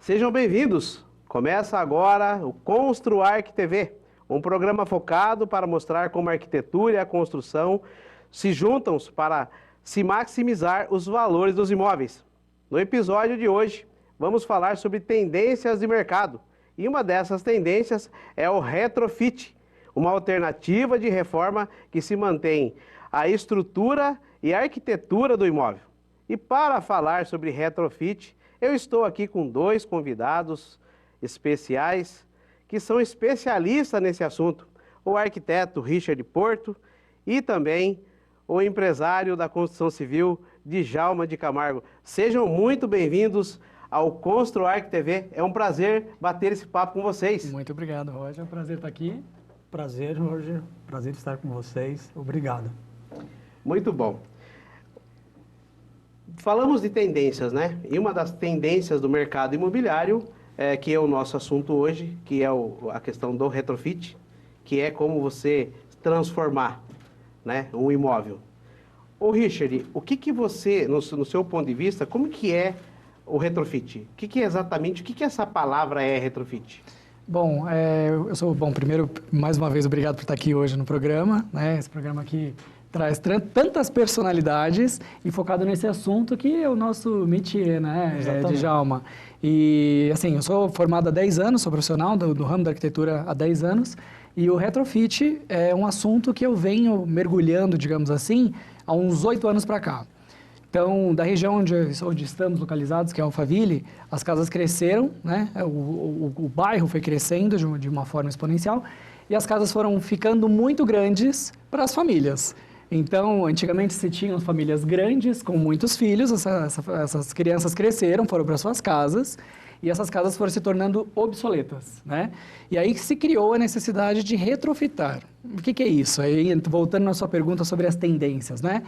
Sejam bem-vindos! Começa agora o ConstruArch TV, um programa focado para mostrar como a arquitetura e a construção se juntam para se maximizar os valores dos imóveis. No episódio de hoje, vamos falar sobre tendências de mercado. E uma dessas tendências é o retrofit, uma alternativa de reforma que se mantém a estrutura e a arquitetura do imóvel. E para falar sobre retrofit, eu estou aqui com dois convidados especiais que são especialistas nesse assunto, o arquiteto Richard Porto e também o empresário da construção civil Djalma de Camargo. Sejam muito bem-vindos ao ConstruArch TV. É um prazer bater esse papo com vocês. Muito obrigado, Roger. É um prazer estar aqui. Prazer, Roger. Prazer estar com vocês. Obrigado. Muito bom. Falamos de tendências, né? E uma das tendências do mercado imobiliário, que é o nosso assunto hoje, que é a questão do retrofit, que é como você transformar, né, um imóvel. Ô Richard, o que você, no seu ponto de vista, como que é o retrofit? O que é exatamente, o que essa palavra é retrofit? Bom, primeiro, mais uma vez, obrigado por estar aqui hoje no programa, né? Esse programa aqui traz tantas personalidades e focado nesse assunto que é o nosso métier, né, Djalma? E, assim, eu sou formado há 10 anos, sou profissional do ramo da arquitetura há 10 anos, e o retrofit é um assunto que eu venho mergulhando, digamos assim, há uns 8 anos para cá. Então, da região onde estamos localizados, que é Alphaville, as casas cresceram, né? O bairro foi crescendo de uma forma exponencial e as casas foram ficando muito grandes para as famílias. Então, antigamente se tinham famílias grandes com muitos filhos, essas crianças cresceram, foram para suas casas e essas casas foram se tornando obsoletas, né? E aí se criou a necessidade de retrofitar. O que é isso? Aí, voltando na sua pergunta sobre as tendências, né?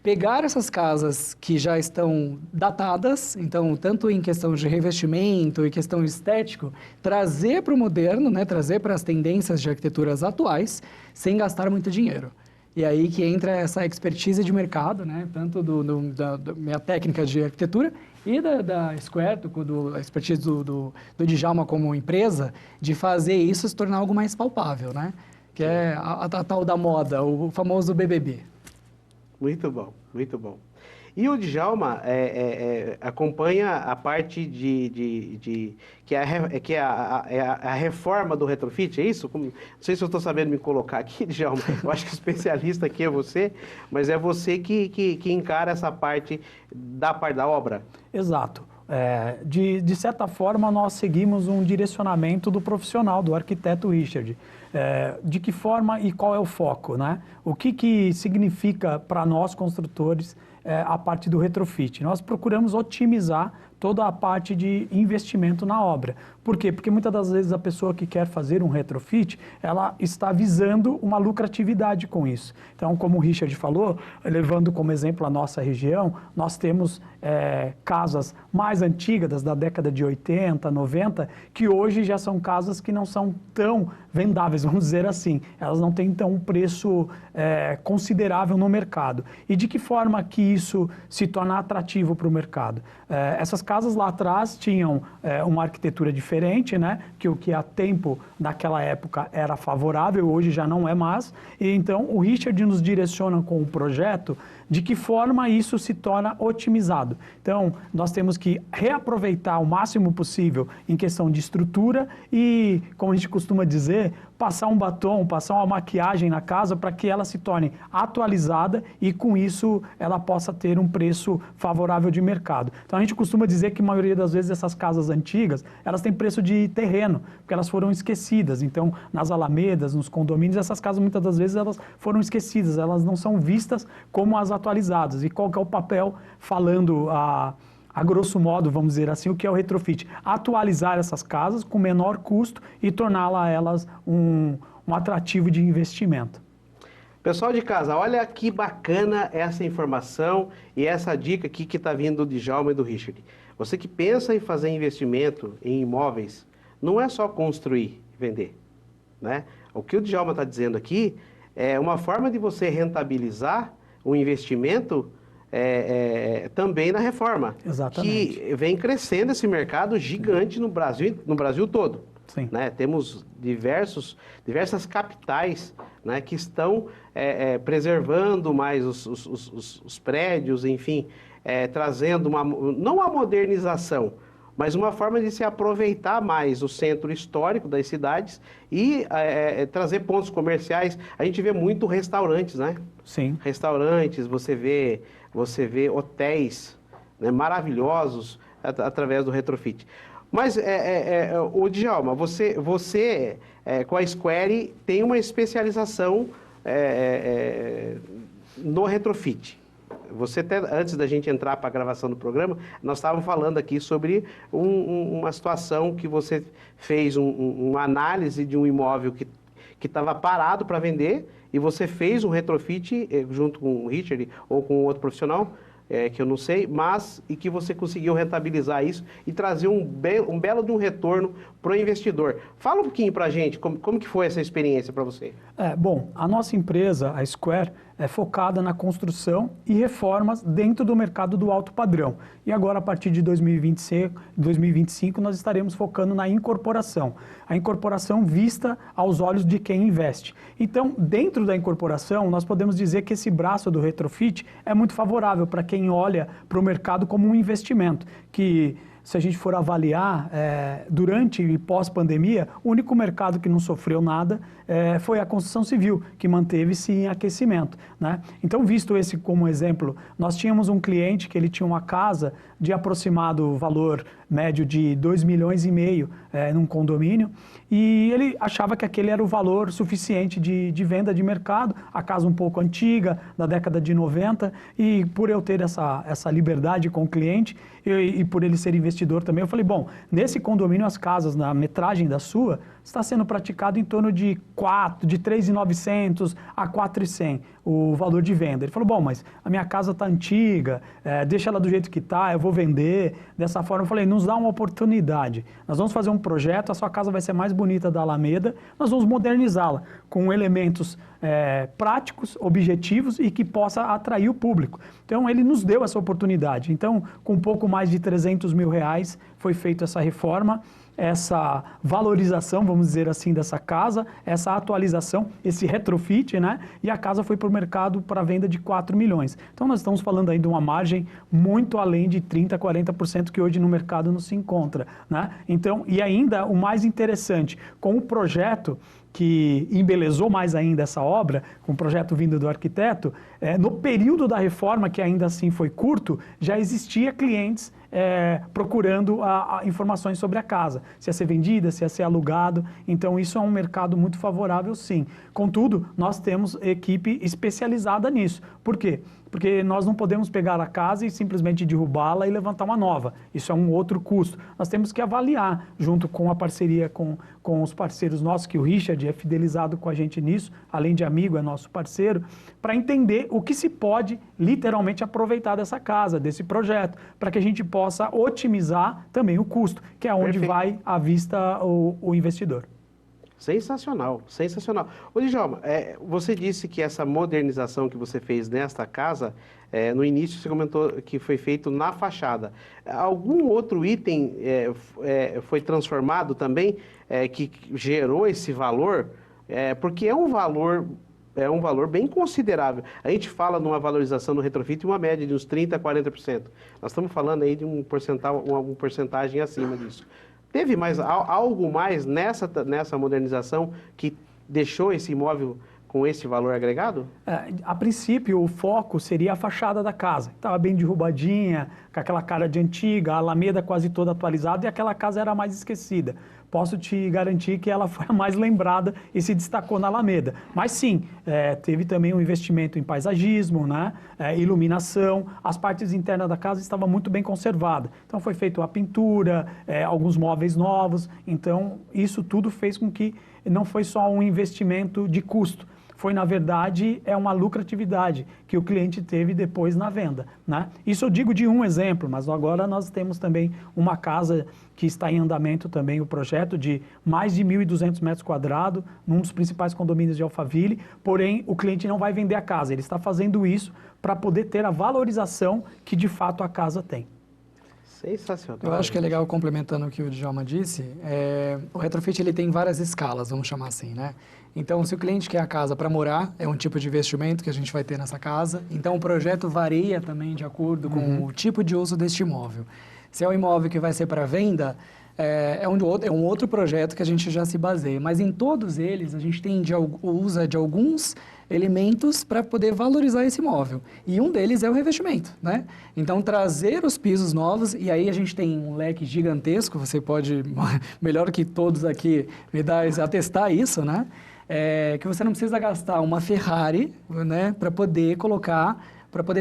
Pegar essas casas que já estão datadas, então, tanto em questão de revestimento e questão estético, trazer para o moderno, né, trazer para as tendências de arquiteturas atuais, sem gastar muito dinheiro. E aí que entra essa expertise de mercado, né, tanto da minha técnica de arquitetura e da Square, a expertise do Djalma como empresa, de fazer isso se tornar algo mais palpável, né, que é a tal da moda, o famoso BBB. Muito bom, muito bom. E o Djalma acompanha a parte que é a reforma do retrofit, é isso? Não sei se eu estou sabendo me colocar aqui, Djalma. Eu acho que o especialista aqui é você, mas é você que encara essa parte da obra. Exato. De certa forma, nós seguimos um direcionamento do profissional, do arquiteto Richard. De que forma e qual é o foco, né? O que significa para nós, construtores, a parte do retrofit? Nós procuramos otimizar toda a parte de investimento na obra. Por quê? Porque muitas das vezes a pessoa que quer fazer um retrofit, ela está visando uma lucratividade com isso. Então, como o Richard falou, levando como exemplo a nossa região, nós temos casas mais antigas, da década de 80, 90, que hoje já são casas que não são tão vendáveis, vamos dizer assim. Elas não têm, então, um preço considerável no mercado. E de que forma que isso se torna atrativo para o mercado? Essas casas lá atrás tinham uma arquitetura diferente, né? Que o que há tempo naquela época era favorável, hoje já não é mais. E então o Richard nos direciona com o projeto de que forma isso se torna otimizado. Então, nós temos que reaproveitar o máximo possível em questão de estrutura e, como a gente costuma dizer, passar um batom, passar uma maquiagem na casa para que ela se torne atualizada e, com isso, ela possa ter um preço favorável de mercado. Então, a gente costuma dizer que a maioria das vezes essas casas antigas, elas têm preço de terreno, porque elas foram esquecidas. Então, nas alamedas, nos condomínios, essas casas muitas das vezes elas foram esquecidas, elas não são vistas como as atualizadas. E qual que é o papel, falando a grosso modo, vamos dizer assim, o que é o retrofit? Atualizar essas casas com menor custo e torná-las um atrativo de investimento. Pessoal de casa, olha que bacana essa informação e essa dica aqui que está vindo do Djalma e do Richard. Você que pensa em fazer investimento em imóveis, não é só construir e vender, né? O que o Djalma está dizendo aqui é uma forma de você rentabilizar o investimento também na reforma. Exatamente. Que vem crescendo esse mercado gigante no Brasil todo. Sim. Né? Temos diversas capitais, né, que estão preservando mais os prédios, enfim, trazendo não uma modernização, mas uma forma de se aproveitar mais o centro histórico das cidades e trazer pontos comerciais. A gente vê muito restaurantes, né? Sim. Restaurantes, você vê hotéis, né, maravilhosos através do retrofit. Mas, o Djalma, você com a Square tem uma especialização no retrofit. Você até, antes da gente entrar para a gravação do programa, nós estávamos falando aqui sobre uma situação que você fez uma análise de um imóvel que estava parado para vender e você fez um retrofit junto com o Richard ou com outro profissional, que eu não sei, mas e que você conseguiu rentabilizar isso e trazer um belo de um retorno para o investidor. Fala um pouquinho para a gente, como que foi essa experiência para você? Bom, a nossa empresa, a Square, é focada na construção e reformas dentro do mercado do alto padrão. E agora, a partir de 2025, nós estaremos focando na incorporação. A incorporação vista aos olhos de quem investe. Então, dentro da incorporação, nós podemos dizer que esse braço do retrofit é muito favorável para quem olha para o mercado como um investimento, que se a gente for avaliar, durante e pós-pandemia, o único mercado que não sofreu nada foi a construção civil, que manteve-se em aquecimento, né? Então, visto esse como exemplo, nós tínhamos um cliente que ele tinha uma casa de aproximado valor médio de 2,5 milhões num condomínio, e ele achava que aquele era o valor suficiente de venda de mercado, a casa um pouco antiga, da década de 90, e por eu ter essa liberdade com o cliente, e por ele ser investidor também, eu falei, bom, nesse condomínio as casas, na metragem da sua, está sendo praticado em torno de 3.900 a 4.100 o valor de venda. Ele falou, bom, mas a minha casa está antiga, deixa ela do jeito que está, eu vou vender. Dessa forma, eu falei, nos dá uma oportunidade. Nós vamos fazer um projeto, a sua casa vai ser mais bonita da Alameda, nós vamos modernizá-la com elementos práticos, objetivos e que possa atrair o público. Então, ele nos deu essa oportunidade. Então, com um pouco mais de 300 mil reais, foi feita essa reforma, essa valorização, vamos dizer assim, dessa casa, essa atualização, esse retrofit, né? E a casa foi para o mercado para venda de 4 milhões. Então, nós estamos falando aí de uma margem muito além de 30%, 40% que hoje no mercado não se encontra, né? Então, e ainda o mais interessante, com o projeto que embelezou mais ainda essa obra, com o projeto vindo do arquiteto, no período da reforma, que ainda assim foi curto, já existia clientes procurando informações sobre a casa, se ia ser vendida, se ia ser alugado. Então, isso é um mercado muito favorável, sim. Contudo, nós temos equipe especializada nisso. Por quê? Porque nós não podemos pegar a casa e simplesmente derrubá-la e levantar uma nova. Isso é um outro custo. Nós temos que avaliar, junto com a parceria com os parceiros nossos, que o Richard é fidelizado com a gente nisso, além de amigo, é nosso parceiro, para entender o que se pode literalmente aproveitar dessa casa, desse projeto, para que a gente possa otimizar também o custo, que é onde Perfeito. vai à vista o investidor. Sensacional, sensacional. Ô, Djalma, você disse que essa modernização que você fez nesta casa, no início você comentou que foi feito na fachada. Algum outro item foi transformado também, que gerou esse valor? Porque é um valor bem considerável. A gente fala numa valorização no retrofit, uma média de uns 30% a 40%. Nós estamos falando aí de uma porcentagem acima disso. Teve algo mais nessa modernização que deixou esse imóvel com esse valor agregado? A princípio, o foco seria a fachada da casa. Estava bem derrubadinha, com aquela cara de antiga, a Alameda quase toda atualizada e aquela casa era mais esquecida. Posso te garantir que ela foi a mais lembrada e se destacou na Alameda. Mas sim, teve também um investimento em paisagismo, né? Iluminação. As partes internas da casa estavam muito bem conservadas. Então foi feita a pintura, alguns móveis novos. Então isso tudo fez com que não foi só um investimento de custo. foi, na verdade, uma lucratividade que o cliente teve depois na venda, né? Isso eu digo de um exemplo, mas agora nós temos também uma casa que está em andamento também, o projeto de mais de 1.200 metros quadrados, num dos principais condomínios de Alphaville, porém o cliente não vai vender a casa, ele está fazendo isso para poder ter a valorização que de fato a casa tem. Sensacional. Eu acho que é legal, complementando o que o Djalma disse, o retrofit ele tem várias escalas, vamos chamar assim, né? Então, se o cliente quer a casa para morar, é um tipo de investimento que a gente vai ter nessa casa. Então, o projeto varia também de acordo com o tipo de uso deste imóvel. Se é um imóvel que vai ser para venda, é um outro projeto que a gente já se baseia. Mas em todos eles, a gente usa de alguns elementos para poder valorizar esse imóvel. E um deles é o revestimento, né? Então, trazer os pisos novos, e aí a gente tem um leque gigantesco, você pode, melhor que todos aqui, atestar isso, né? Que você não precisa gastar uma Ferrari, né, para poder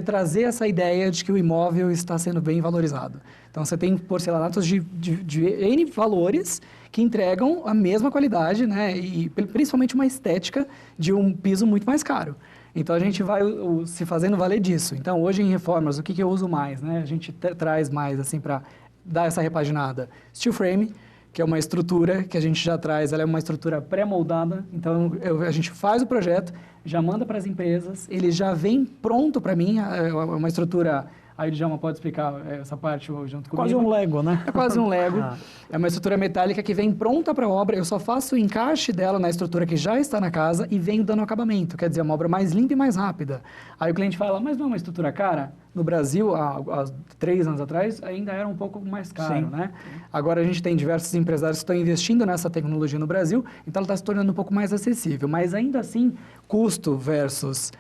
trazer essa ideia de que o imóvel está sendo bem valorizado. Então, você tem porcelanatos de N valores que entregam a mesma qualidade, né, e principalmente uma estética de um piso muito mais caro. Então, a gente vai se fazendo valer disso. Então, hoje em reformas, o que eu uso mais? Né? A gente traz mais, assim, para dar essa repaginada. Steel frame, que é uma estrutura que a gente já traz, ela é uma estrutura pré-moldada, então a gente faz o projeto, já manda para as empresas, ele já vem pronto para mim, é uma estrutura, aí o Djalma pode explicar essa parte junto comigo. Quase um Lego, né? É quase um Lego, é uma estrutura metálica que vem pronta para a obra, eu só faço o encaixe dela na estrutura que já está na casa e venho dando acabamento, quer dizer, uma obra mais limpa e mais rápida. Aí o cliente fala, mas não é uma estrutura cara? No Brasil, há 3 anos atrás, ainda era um pouco mais caro, né? Agora a gente tem diversos empresários que estão investindo nessa tecnologia no Brasil, então ela está se tornando um pouco mais acessível. Mas ainda assim, custo versus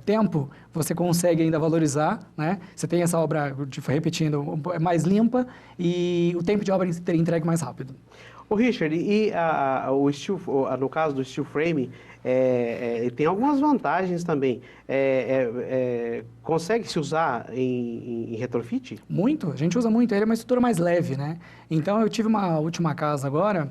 tempo, você consegue ainda valorizar, né? Você tem essa obra, repetindo, mais limpa e o tempo de obra teria entregue mais rápido. O Richard, e no caso do steel frame, tem algumas vantagens também. Consegue-se usar em retrofit? Muito, a gente usa muito. Ele é uma estrutura mais leve, né? Então, eu tive uma última casa agora,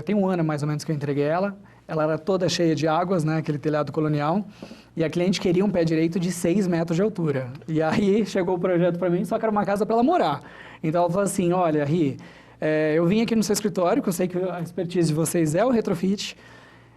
tem um ano mais ou menos que eu entreguei ela. Ela era toda cheia de águas, né? Aquele telhado colonial. E a cliente queria um pé direito de 6 metros de altura. E aí, chegou o projeto para mim, só que era uma casa para ela morar. Então, ela falou assim, olha, Ri, eu vim aqui no seu escritório, que eu sei que a expertise de vocês é o retrofit.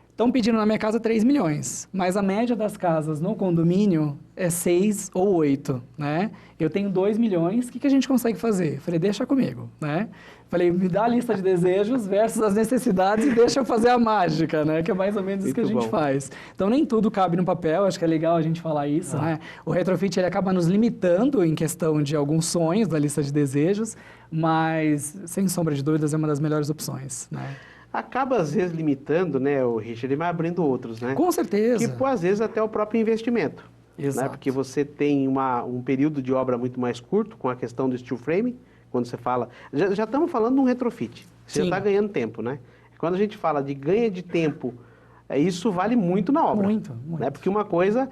Estão pedindo na minha casa 3 milhões, mas a média das casas no condomínio é 6 ou 8, né? Eu tenho 2 milhões, o que a gente consegue fazer? Falei, deixa comigo, né? Falei, me dá a lista de desejos versus as necessidades e deixa eu fazer a mágica, né? Que é mais ou menos isso que a gente faz. Então, nem tudo cabe no papel, acho que é legal a gente falar isso, né? O retrofit, ele acaba nos limitando em questão de alguns sonhos da lista de desejos, mas, sem sombra de dúvidas, é uma das melhores opções, né? Acaba, às vezes, limitando, né, o Richard, ele vai abrindo outros, né? Com certeza. Que, às vezes, até o próprio investimento. Exato. Né? Porque você tem um período de obra muito mais curto com a questão do steel frame, quando você fala... Já estamos falando de um retrofit, você já está ganhando tempo, né? Quando a gente fala de ganha de tempo, isso vale muito na obra. Muito. Né? Porque uma coisa,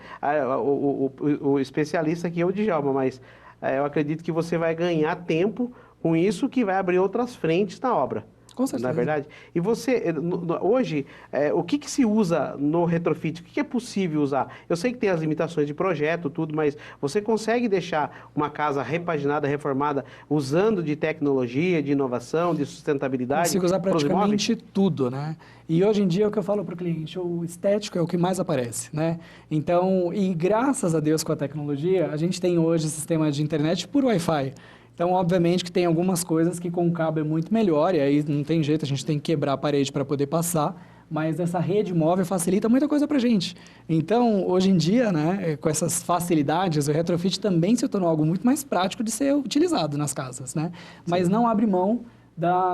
o especialista aqui é o Djalma, mas eu acredito que você vai ganhar tempo com isso que vai abrir outras frentes na obra. Com certeza. Não é verdade? E você, hoje, o que se usa no retrofit? O que é possível usar? Eu sei que tem as limitações de projeto, tudo, mas você consegue deixar uma casa repaginada, reformada, usando de tecnologia, de inovação, de sustentabilidade? Consigo usar praticamente tudo, né? E hoje em dia, o que eu falo para o cliente, o estético é o que mais aparece, né? Então, e graças a Deus com a tecnologia, a gente tem hoje sistema de internet por Wi-Fi. Então, obviamente que tem algumas coisas que com cabo é muito melhor, e aí não tem jeito, a gente tem que quebrar a parede para poder passar, mas essa rede móvel facilita muita coisa para a gente. Então, hoje em dia, né, com essas facilidades, o retrofit também se tornou algo muito mais prático de ser utilizado nas casas, né? Mas não abre mão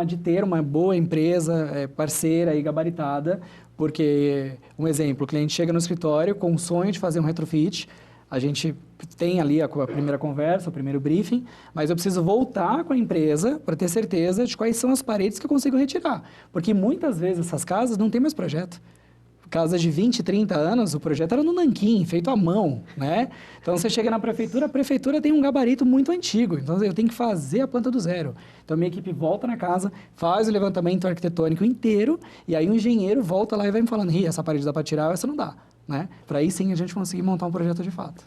de ter uma boa empresa parceira e gabaritada, porque, um exemplo, o cliente chega no escritório com o sonho de fazer um retrofit, a gente tem ali a primeira conversa, o primeiro briefing, mas eu preciso voltar com a empresa para ter certeza de quais são as paredes que eu consigo retirar. Porque muitas vezes essas casas não têm mais projeto. Casa de 20, 30 anos, o projeto era no nanquim, feito à mão, né? Então, você chega na prefeitura, a prefeitura tem um gabarito muito antigo, então eu tenho que fazer a planta do zero. Então, minha equipe volta na casa, faz o levantamento arquitetônico inteiro, e aí o engenheiro volta lá e vai me falando, essa parede dá para tirar, essa não dá, né? Para aí sim a gente conseguir montar um projeto de fato.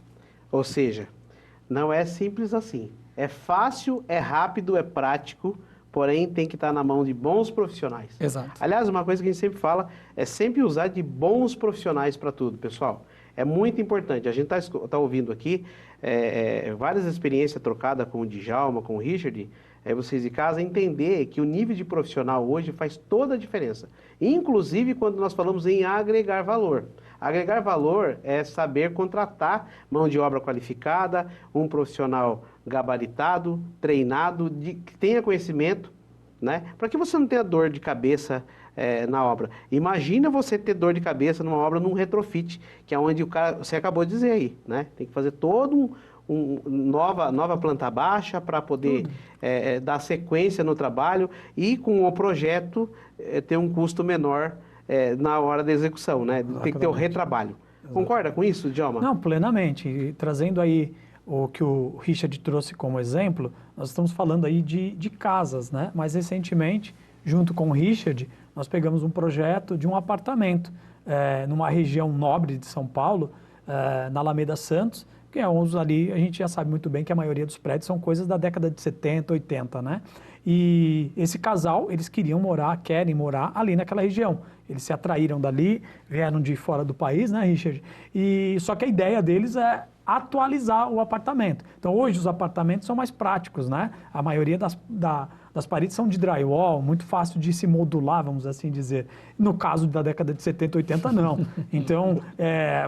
Ou seja, não é simples assim. É fácil, é rápido, é prático, porém tem que estar na mão de bons profissionais. Exato. Aliás, uma coisa que a gente sempre fala é sempre usar de bons profissionais para tudo, pessoal. É muito importante. A gente tá ouvindo aqui várias experiências trocadas com o Djalma, com o Richard, vocês de casa, entender que o nível de profissional hoje faz toda a diferença. Inclusive quando nós falamos em agregar valor. Agregar valor é saber contratar mão de obra qualificada, um profissional gabaritado, treinado, que tenha conhecimento, né? Para que você não tenha dor de cabeça na obra. Imagina você ter dor de cabeça numa obra num retrofit, que é onde o cara, você acabou de dizer aí, né? Tem que fazer todo nova planta baixa para poder dar sequência no trabalho e com o projeto ter um custo menor na hora da execução, né? Tem que ter o retrabalho. Exatamente. Concorda com isso, Djalma? Não, plenamente. E trazendo aí o que o Richard trouxe como exemplo, nós estamos falando aí de casas, né? Mais recentemente, junto com o Richard, nós pegamos um projeto de um apartamento numa região nobre de São Paulo, na Alameda Santos, que é onde ali a gente já sabe muito bem que a maioria dos prédios são coisas da década de 70, 80, né? E esse casal, eles querem morar ali naquela região. Eles se atraíram dali, vieram de fora do país, né, Richard? Só que a ideia deles é atualizar o apartamento. Então, hoje os apartamentos são mais práticos, né? A maioria das paredes são de drywall, muito fácil de se modular, vamos assim dizer. No caso da década de 70, 80, não. Então,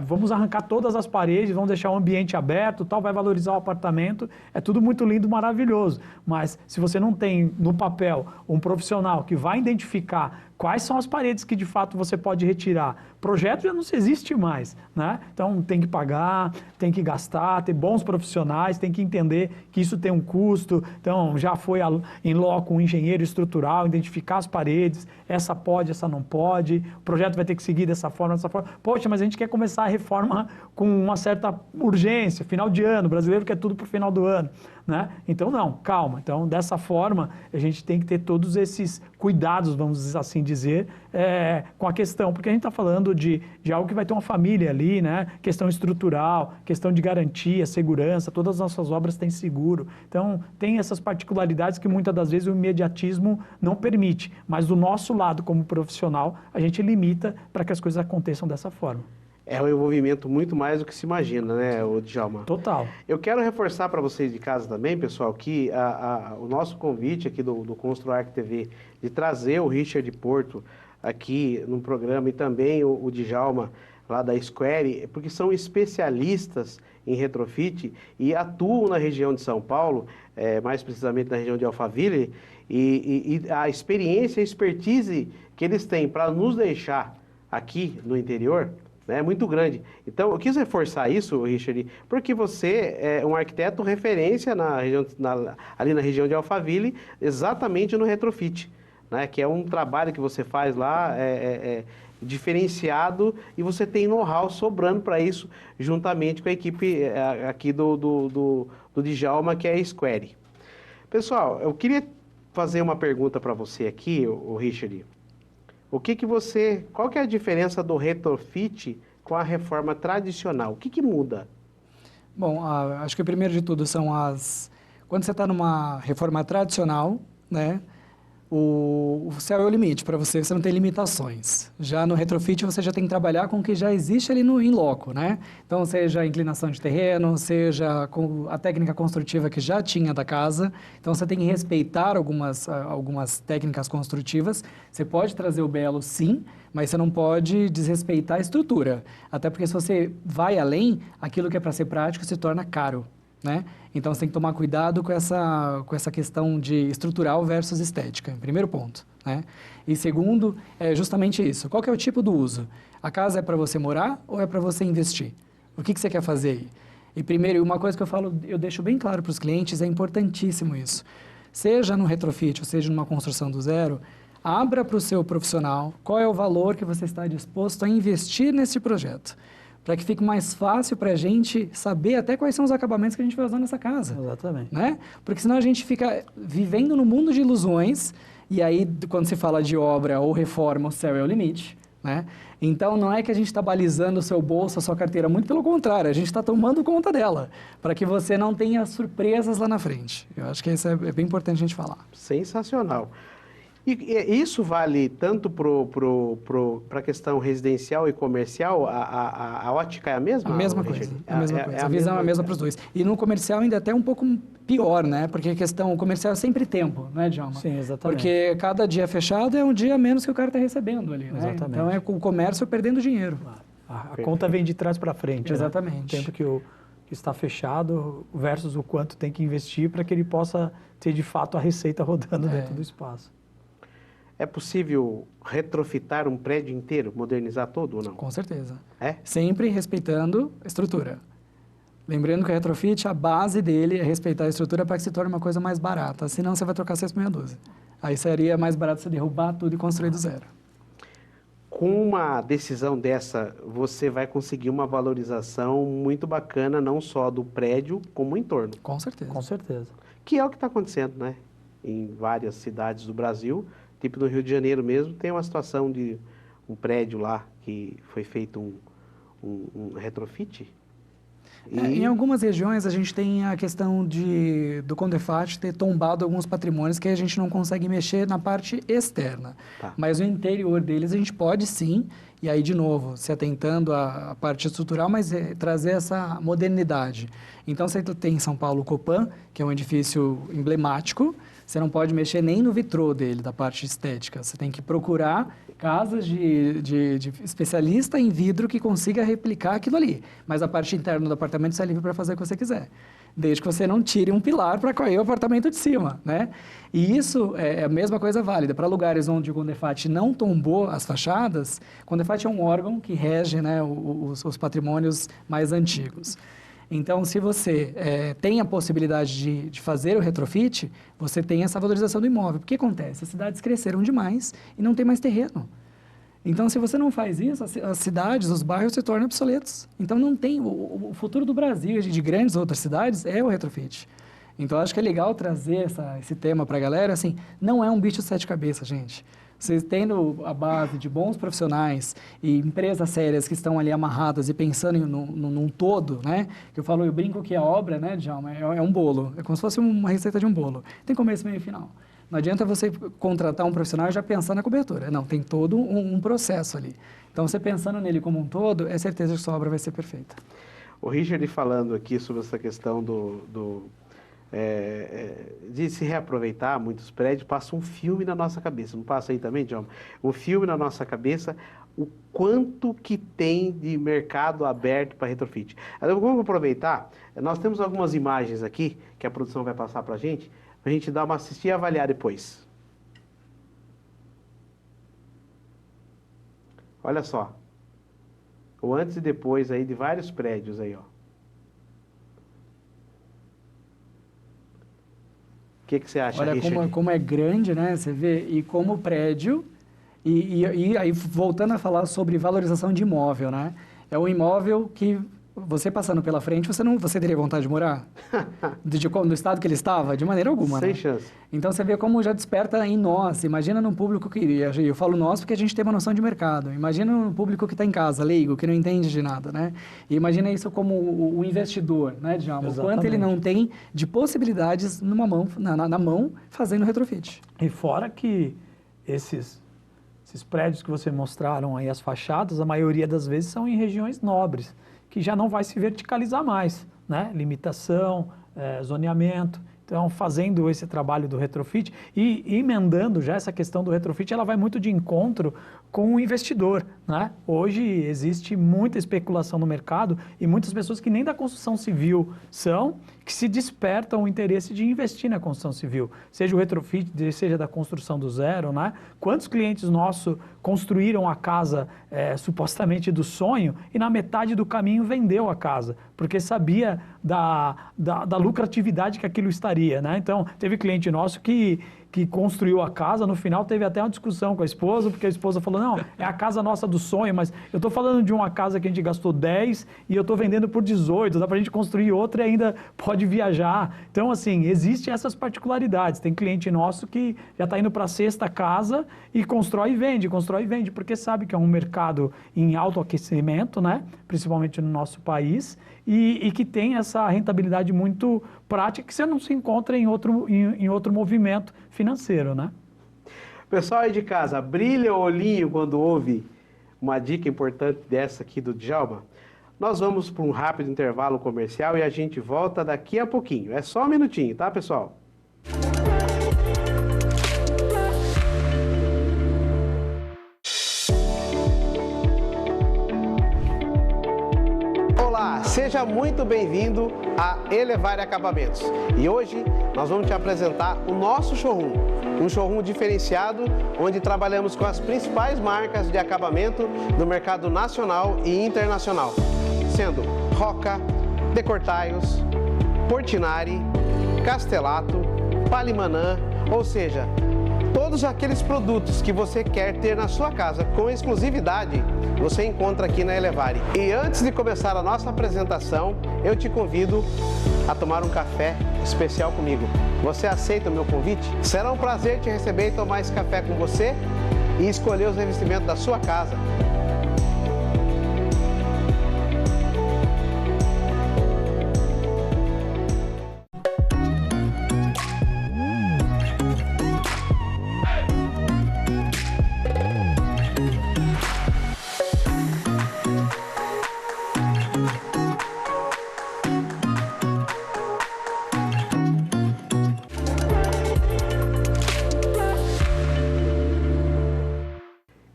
vamos arrancar todas as paredes, vamos deixar o ambiente aberto, tal, vai valorizar o apartamento. É tudo muito lindo, maravilhoso. Mas, se você não tem no papel um profissional que vai identificar quais são as paredes que de fato você pode retirar, projeto já não se existe mais, né? Então tem que pagar, tem que gastar, ter bons profissionais, tem que entender que isso tem um custo. Então já foi em loco um engenheiro estrutural, identificar as paredes, essa pode, essa não pode, o projeto vai ter que seguir dessa forma, dessa forma. Poxa, mas a gente quer começar a reforma com uma certa urgência, final de ano, o brasileiro quer tudo para o final do ano, né? Então não, calma. Então dessa forma a gente tem que ter todos esses cuidados, vamos assim dizer, com a questão, porque a gente está falando de algo que vai ter uma família ali, né? Questão estrutural, questão de garantia, segurança, todas as nossas obras têm seguro. Então, tem essas particularidades que muitas das vezes o imediatismo não permite, mas do nosso lado, como profissional, a gente limita para que as coisas aconteçam dessa forma. É um envolvimento muito mais do que se imagina, né, Djalma? Total. Eu quero reforçar para vocês de casa também, pessoal, que o nosso convite aqui do ConstruArch TV de trazer o Richard Porto aqui no programa e também o Djalma lá da Square, porque são especialistas em retrofit e atuam na região de São Paulo, mais precisamente na região de Alphaville, e a experiência e expertise que eles têm para nos deixar aqui no interior é muito grande. Então, eu quis reforçar isso, Richard, porque você é um arquiteto referência ali na região de Alphaville, exatamente no retrofit, né? Que é um trabalho que você faz lá, diferenciado, e você tem know-how sobrando para isso, juntamente com a equipe aqui do Djalma, que é a Square. Pessoal, eu queria fazer uma pergunta para você aqui, o Richard. Qual que é a diferença do retrofit com a reforma tradicional? O que muda? Bom, acho que o primeiro de tudo são quando você está numa reforma tradicional, né? O céu é o limite para você, você não tem limitações. Já no retrofit você já tem que trabalhar com o que já existe ali in loco, né? Então, seja a inclinação de terreno, seja a técnica construtiva que já tinha da casa. Então, você tem que respeitar algumas técnicas construtivas. Você pode trazer o belo, sim, mas você não pode desrespeitar a estrutura. Até porque se você vai além, aquilo que é para ser prático se torna caro, né? Então, você tem que tomar cuidado com essa questão de estrutural versus estética, primeiro ponto, né? E segundo, é justamente isso. Qual que é o tipo do uso? A casa é para você morar ou é para você investir? O que você quer fazer aí? E primeiro, uma coisa que eu deixo bem claro para os clientes, é importantíssimo isso. Seja no retrofit ou seja numa construção do zero, abra para o seu profissional qual é o valor que você está disposto a investir nesse projeto, para que fique mais fácil para a gente saber até quais são os acabamentos que a gente vai usar nessa casa. Exatamente. Né? Porque senão a gente fica vivendo no mundo de ilusões, e aí quando se fala de obra ou reforma, o céu é o limite. Né? Então, não é que a gente está balizando o seu bolso, a sua carteira, muito pelo contrário, a gente está tomando conta dela, para que você não tenha surpresas lá na frente. Eu acho que isso é bem importante a gente falar. Sensacional. E isso vale tanto para a questão residencial e comercial? A ótica é a mesma? A mesma coisa. A mesma coisa. A visão é a mesma para os dois. E no comercial ainda até um pouco pior, né? Porque a questão comercial é sempre tempo, né, Djalma? Sim, exatamente. Porque cada dia fechado é um dia a menos que o cara está recebendo ali, né? Exatamente. Então é com o comércio perdendo dinheiro. A conta vem de trás para frente. Exatamente. Né? O tempo que está fechado versus o quanto tem que investir para que ele possa ter de fato a receita rodando dentro do espaço. É possível retrofitar um prédio inteiro, modernizar todo ou não? Com certeza. É? Sempre respeitando a estrutura. Lembrando que o retrofit, a base dele é respeitar a estrutura para que se torne uma coisa mais barata. Senão você vai trocar 6 por meia dúzia. Aí seria mais barato você derrubar tudo e construir do zero. Com uma decisão dessa, você vai conseguir uma valorização muito bacana, não só do prédio, como o entorno. Com certeza. Com certeza. Que é o que está acontecendo, né? Em várias cidades do Brasil. Tipo no Rio de Janeiro mesmo, tem uma situação de um prédio lá que foi feito um retrofit. Em algumas regiões a gente tem a questão do Condefat ter tombado alguns patrimônios que a gente não consegue mexer na parte externa. Tá. Mas no interior deles a gente pode sim, e aí de novo, se atentando à parte estrutural, mas trazer essa modernidade. Então você tem em São Paulo o Copan, que é um edifício emblemático. Você não pode mexer nem no vitrô dele, da parte estética. Você tem que procurar casas de especialista em vidro que consiga replicar aquilo ali. Mas a parte interna do apartamento você é livre para fazer o que você quiser. Desde que você não tire um pilar para cair o apartamento de cima, né? E isso é a mesma coisa válida. Para lugares onde o Condefat não tombou as fachadas, o Condefat é um órgão que rege, né, os patrimônios mais antigos. Então, se você tem a possibilidade de fazer o retrofit, você tem essa valorização do imóvel. O que acontece? As cidades cresceram demais e não tem mais terreno. Então, se você não faz isso, as cidades, os bairros se tornam obsoletos. Então, não tem... O futuro do Brasil e de grandes outras cidades é o retrofit. Então, acho que é legal trazer esse tema para a galera. Assim, não é um bicho de 7 cabeças, gente. Vocês tendo a base de bons profissionais e empresas sérias que estão ali amarradas e pensando num todo, né? Eu brinco que a obra, né, Djalma, é um bolo. É como se fosse uma receita de um bolo. Tem começo, meio e final. Não adianta você contratar um profissional e já pensar na cobertura. Não, tem todo um processo ali. Então, você pensando nele como um todo, é certeza que sua obra vai ser perfeita. O Richard falando aqui sobre essa questão de se reaproveitar muitos prédios, passa um filme na nossa cabeça. Não passa aí também, Djalma? Um filme na nossa cabeça, o quanto que tem de mercado aberto para retrofit. Vamos aproveitar, nós temos algumas imagens aqui, que a produção vai passar para a gente dar uma assistir e avaliar depois. Olha só, o antes e depois aí de vários prédios aí, ó. O que você acha, Richard? Olha como é grande, né? Você vê, e como prédio, e aí voltando a falar sobre valorização de imóvel, né? É um imóvel que você passando pela frente, você teria vontade de morar? Do estado que ele estava? De maneira alguma, Sem né? chance. Então, você vê como já desperta em nós. Imagina num público que... Eu falo nós porque a gente tem uma noção de mercado. Imagina num público que está em casa, leigo, que não entende de nada, né? E imagina isso como o investidor, né, Djalma? O quanto ele não tem de possibilidades na mão fazendo retrofit. E fora que esses prédios que você mostraram aí, as fachadas, a maioria das vezes são em regiões nobres, que já não vai se verticalizar mais, né? Limitação, zoneamento. Então, fazendo esse trabalho do retrofit e emendando já essa questão do retrofit, ela vai muito de encontro com o investidor, né? Hoje existe muita especulação no mercado e muitas pessoas que nem da construção civil são, que se despertam o interesse de investir na construção civil, seja o retrofit, seja da construção do zero, né? Quantos clientes nossos construíram a casa supostamente do sonho e na metade do caminho vendeu a casa, porque sabia da lucratividade que aquilo estaria, né? Então, teve cliente nosso que construiu a casa, no final teve até uma discussão com a esposa, porque a esposa falou, não, é a casa nossa do sonho, mas eu estou falando de uma casa que a gente gastou 10 e eu estou vendendo por 18, dá para a gente construir outra e ainda pode viajar. Então, assim, existem essas particularidades. Tem cliente nosso que já está indo para a sexta casa e constrói e vende, porque sabe que é um mercado em alto aquecimento, né? Principalmente no nosso país, e que tem essa rentabilidade muito prática que você não se encontra em outro movimento financeiro, né? Pessoal aí de casa, brilha o olhinho quando ouve uma dica importante dessa aqui do Djalma? Nós vamos para um rápido intervalo comercial e a gente volta daqui a pouquinho. É só um minutinho, tá, pessoal? Olá, seja muito bem-vindo a Elevare Acabamentos. E hoje nós vamos te apresentar o nosso showroom. Um showroom diferenciado, onde trabalhamos com as principais marcas de acabamento do mercado nacional e internacional, sendo Roca, Decortaios, Portinari, Castelato, Palimanã, ou seja, todos aqueles produtos que você quer ter na sua casa com exclusividade, você encontra aqui na Elevare. E antes de começar a nossa apresentação, eu te convido a tomar um café especial comigo. Você aceita o meu convite? Será um prazer te receber e tomar esse café com você e escolher os revestimentos da sua casa.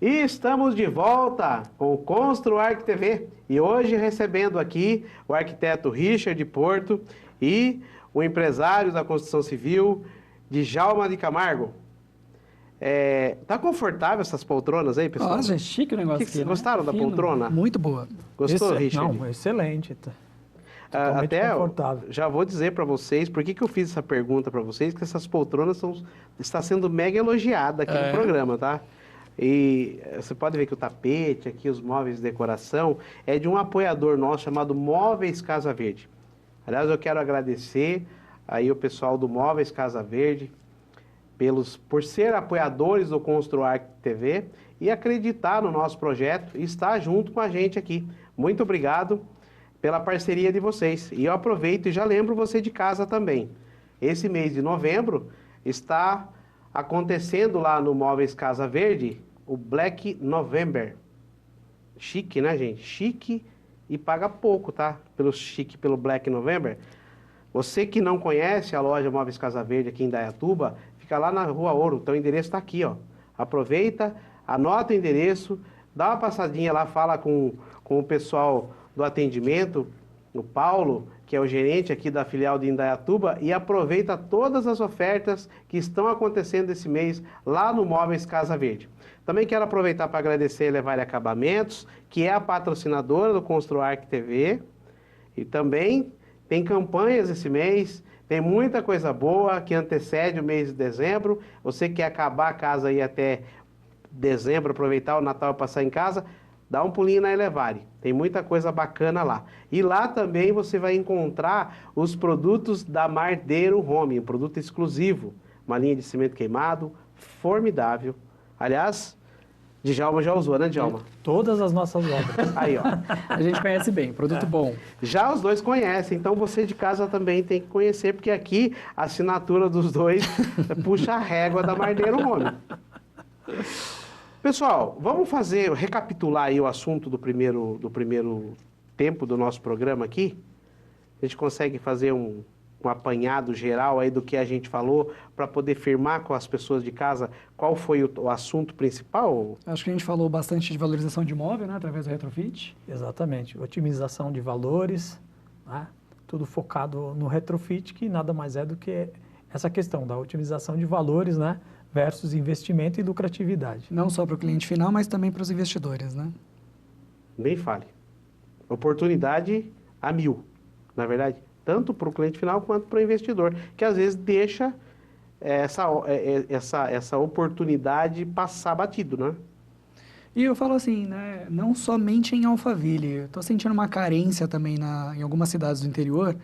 E estamos de volta com o ConstruArch TV e hoje recebendo aqui o arquiteto Richard Porto e o empresário da construção civil, Djalma de Camargo. Tá confortável essas poltronas aí, pessoal? Nossa, chique o negócio aqui, Vocês né? gostaram da Fino, poltrona? Muito boa. Gostou, Richard? Não, excelente. Totalmente Até confortável. já vou dizer para vocês, por que eu fiz essa pergunta para vocês, que essas poltronas está sendo mega elogiada aqui no programa, tá? E você pode ver que o tapete aqui, os móveis de decoração, é de um apoiador nosso chamado Móveis Casa Verde. Aliás, eu quero agradecer aí o pessoal do Móveis Casa Verde por ser apoiadores do ConstruArch TV e acreditar no nosso projeto e estar junto com a gente aqui. Muito obrigado pela parceria de vocês. E eu aproveito e já lembro você de casa também. Esse mês de novembro está acontecendo lá no Móveis Casa Verde o Black November. Chique, né, gente? Chique e paga pouco, tá? Pelo Black November. Você que não conhece a loja Móveis Casa Verde aqui em Indaiatuba, fica lá na Rua Ouro. Então o endereço está aqui, ó. Aproveita, anota o endereço, dá uma passadinha lá, fala com o pessoal do atendimento, o Paulo, que é o gerente aqui da filial de Indaiatuba, e aproveita todas as ofertas que estão acontecendo esse mês lá no Móveis Casa Verde. Também quero aproveitar para agradecer a Elevare Acabamentos, que é a patrocinadora do ConstruArch TV, e também tem campanhas esse mês, tem muita coisa boa que antecede o mês de dezembro. Você quer acabar a casa aí até dezembro, aproveitar o Natal e passar em casa, dá um pulinho na Elevare, tem muita coisa bacana lá. E lá também você vai encontrar os produtos da Mardeiro Home, um produto exclusivo, uma linha de cimento queimado, formidável. Aliás, Djalma já usou, né, Djalma? Todas as nossas obras. Aí, ó. A gente conhece bem, produto bom. Já os dois conhecem, então você de casa também tem que conhecer, porque aqui a assinatura dos dois puxa a régua da Mardeiro Home. Pessoal, vamos recapitular aí o assunto do primeiro tempo do nosso programa aqui. A gente consegue fazer um apanhado geral aí do que a gente falou para poder firmar com as pessoas de casa qual foi o assunto principal? Acho que a gente falou bastante de valorização de imóvel, né, através do retrofit. Exatamente. Otimização de valores, né? Tudo focado no retrofit, que nada mais é do que essa questão da otimização de valores, né? Versus investimento e lucratividade. Não só para o cliente final, mas também para os investidores, né? Bem fale. Oportunidade a 1000. Na verdade, tanto para o cliente final quanto para o investidor, que às vezes deixa essa oportunidade passar batido, né? E eu falo assim, né, não somente em Alphaville, eu estou sentindo uma carência também em algumas cidades do interior.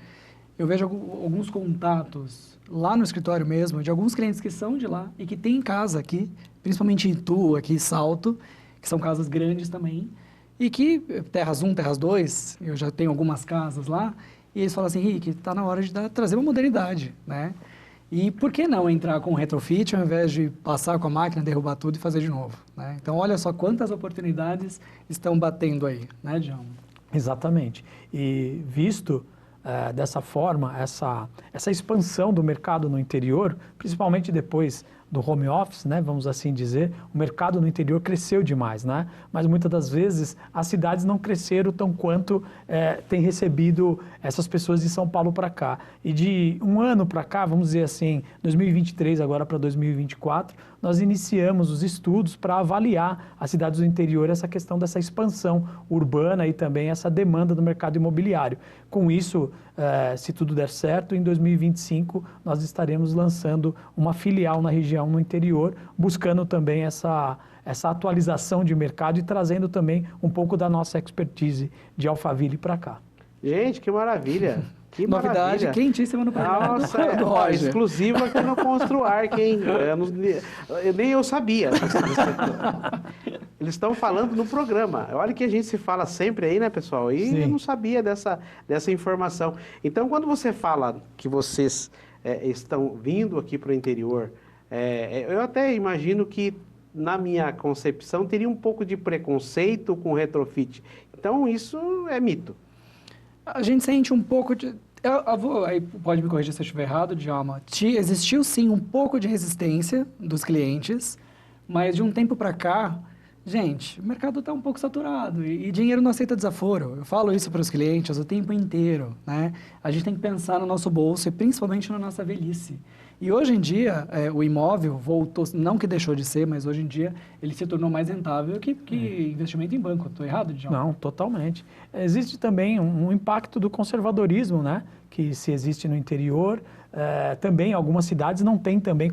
Eu vejo alguns contatos lá no escritório mesmo, de alguns clientes que são de lá e que têm casa aqui, principalmente em Itu, aqui em Salto, que são casas grandes também, e que, Terras 1, Terras 2, eu já tenho algumas casas lá, e eles falam assim, Henrique, está na hora de trazer uma modernidade, né? E por que não entrar com retrofit ao invés de passar com a máquina, derrubar tudo e fazer de novo, né? Então, olha só quantas oportunidades estão batendo aí, né, Djalma? Exatamente. E visto dessa forma, essa expansão do mercado no interior, principalmente depois do home office, né, vamos assim dizer, o mercado no interior cresceu demais, né? Mas muitas das vezes as cidades não cresceram tão quanto tem recebido essas pessoas de São Paulo para cá. E de um ano para cá, vamos dizer assim, 2023 agora para 2024, nós iniciamos os estudos para avaliar as cidades do interior, essa questão dessa expansão urbana e também essa demanda do mercado imobiliário. Com isso, se tudo der certo, em 2025 nós estaremos lançando uma filial na região, no interior, buscando também essa atualização de mercado e trazendo também um pouco da nossa expertise de Alphaville para cá. Gente, que maravilha! Que novidade maravilha. quentíssima no programa. Nossa, Roger. exclusiva aqui no Construarc, hein? Nem eu sabia. Eles estão falando no programa. Olha que a gente se fala sempre aí, né, pessoal? E Sim. eu não sabia dessa informação. Então, quando você fala que vocês estão vindo aqui para o interior, eu até imagino que, na minha concepção, teria um pouco de preconceito com retrofit. Então, isso é mito. A gente sente um pouco de... aí pode me corrigir se eu estiver errado, Djalma. Existiu sim um pouco de resistência dos clientes, mas de um tempo para cá, gente, o mercado está um pouco saturado e dinheiro não aceita desaforo. Eu falo isso para os clientes o tempo inteiro, né? A gente tem que pensar no nosso bolso e principalmente na nossa velhice. E hoje em dia, o imóvel voltou, não que deixou de ser, mas hoje em dia ele se tornou mais rentável que investimento em banco. Estou errado, Djalma? Não, totalmente. Existe também um impacto do conservadorismo, né? Que se existe no interior. Também algumas cidades não têm também,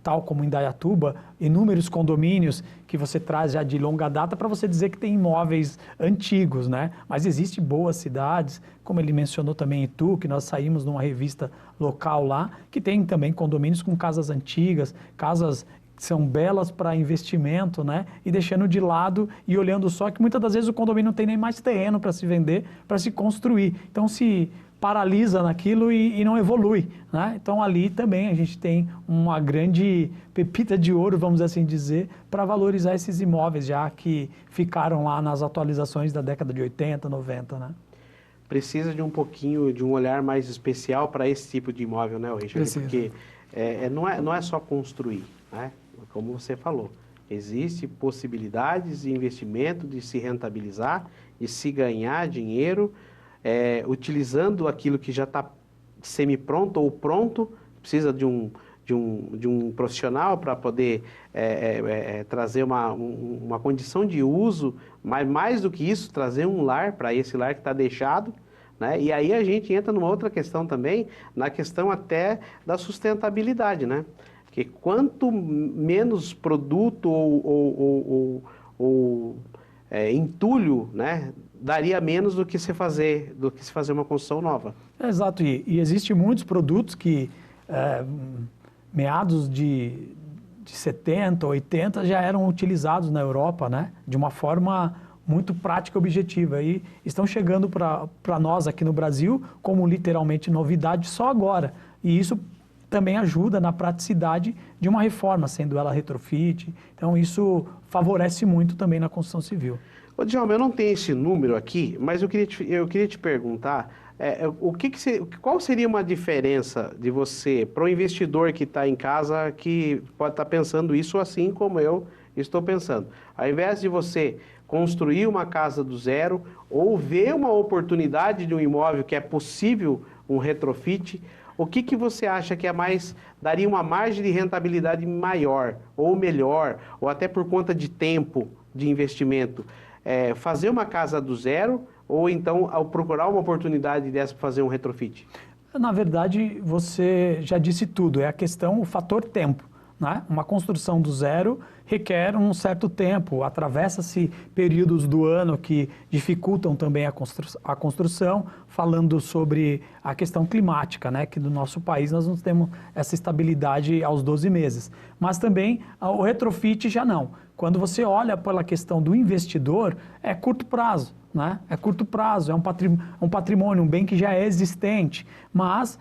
tal como Indaiatuba, inúmeros condomínios que você traz já de longa data para você dizer que tem imóveis antigos, né? Mas existem boas cidades, como ele mencionou também Itu, que nós saímos numa revista local lá, que tem também condomínios com casas antigas, casas que são belas para investimento, né? E deixando de lado e olhando só que muitas das vezes o condomínio não tem nem mais terreno para se vender, para se construir. Então se paralisa naquilo e não evolui, né? Então ali também a gente tem uma grande pepita de ouro, vamos assim dizer, para valorizar esses imóveis já que ficaram lá nas atualizações da década de 80, 90, né? Precisa de um pouquinho, de um olhar mais especial para esse tipo de imóvel, né, Richard? Precisa. Porque não é só construir, né? Como você falou, existem possibilidades de investimento, de se rentabilizar, de se ganhar dinheiro, utilizando aquilo que já está semi-pronto ou pronto, precisa de um profissional para poder trazer uma condição de uso, mas mais do que isso, trazer um lar para esse lar que está deixado, né? E aí a gente entra numa outra questão também, na questão até da sustentabilidade, né? Porque quanto menos produto ou entulho, né, daria menos do que se fazer uma construção nova. Exato, e existem muitos produtos que meados de 70, 80 já eram utilizados na Europa, né, de uma forma muito prática e objetiva, e estão chegando para nós aqui no Brasil como literalmente novidade só agora, e isso também ajuda na praticidade de uma reforma, sendo ela retrofit. Então, isso favorece muito também na construção civil. Ô, Djalma, eu não tenho esse número aqui, mas eu queria te perguntar, qual seria uma diferença de você, para o investidor que está em casa, que pode estar pensando isso assim como eu estou pensando. Ao invés de você construir uma casa do zero, ou ver uma oportunidade de um imóvel que é possível um retrofit, o que você acha que daria uma margem de rentabilidade maior, ou melhor, ou até por conta de tempo de investimento? Fazer uma casa do zero, ou então ao procurar uma oportunidade dessa para fazer um retrofit? Na verdade, você já disse tudo, é a questão, o fator tempo. Né? Uma construção do zero requer um certo tempo, atravessa-se períodos do ano que dificultam também a construção, falando sobre a questão climática, né? Que no nosso país nós não temos essa estabilidade aos 12 meses. Mas também o retrofit já não. Quando você olha pela questão do investidor, é curto prazo. Né? É curto prazo, é um patrimônio, um bem que já é existente, mas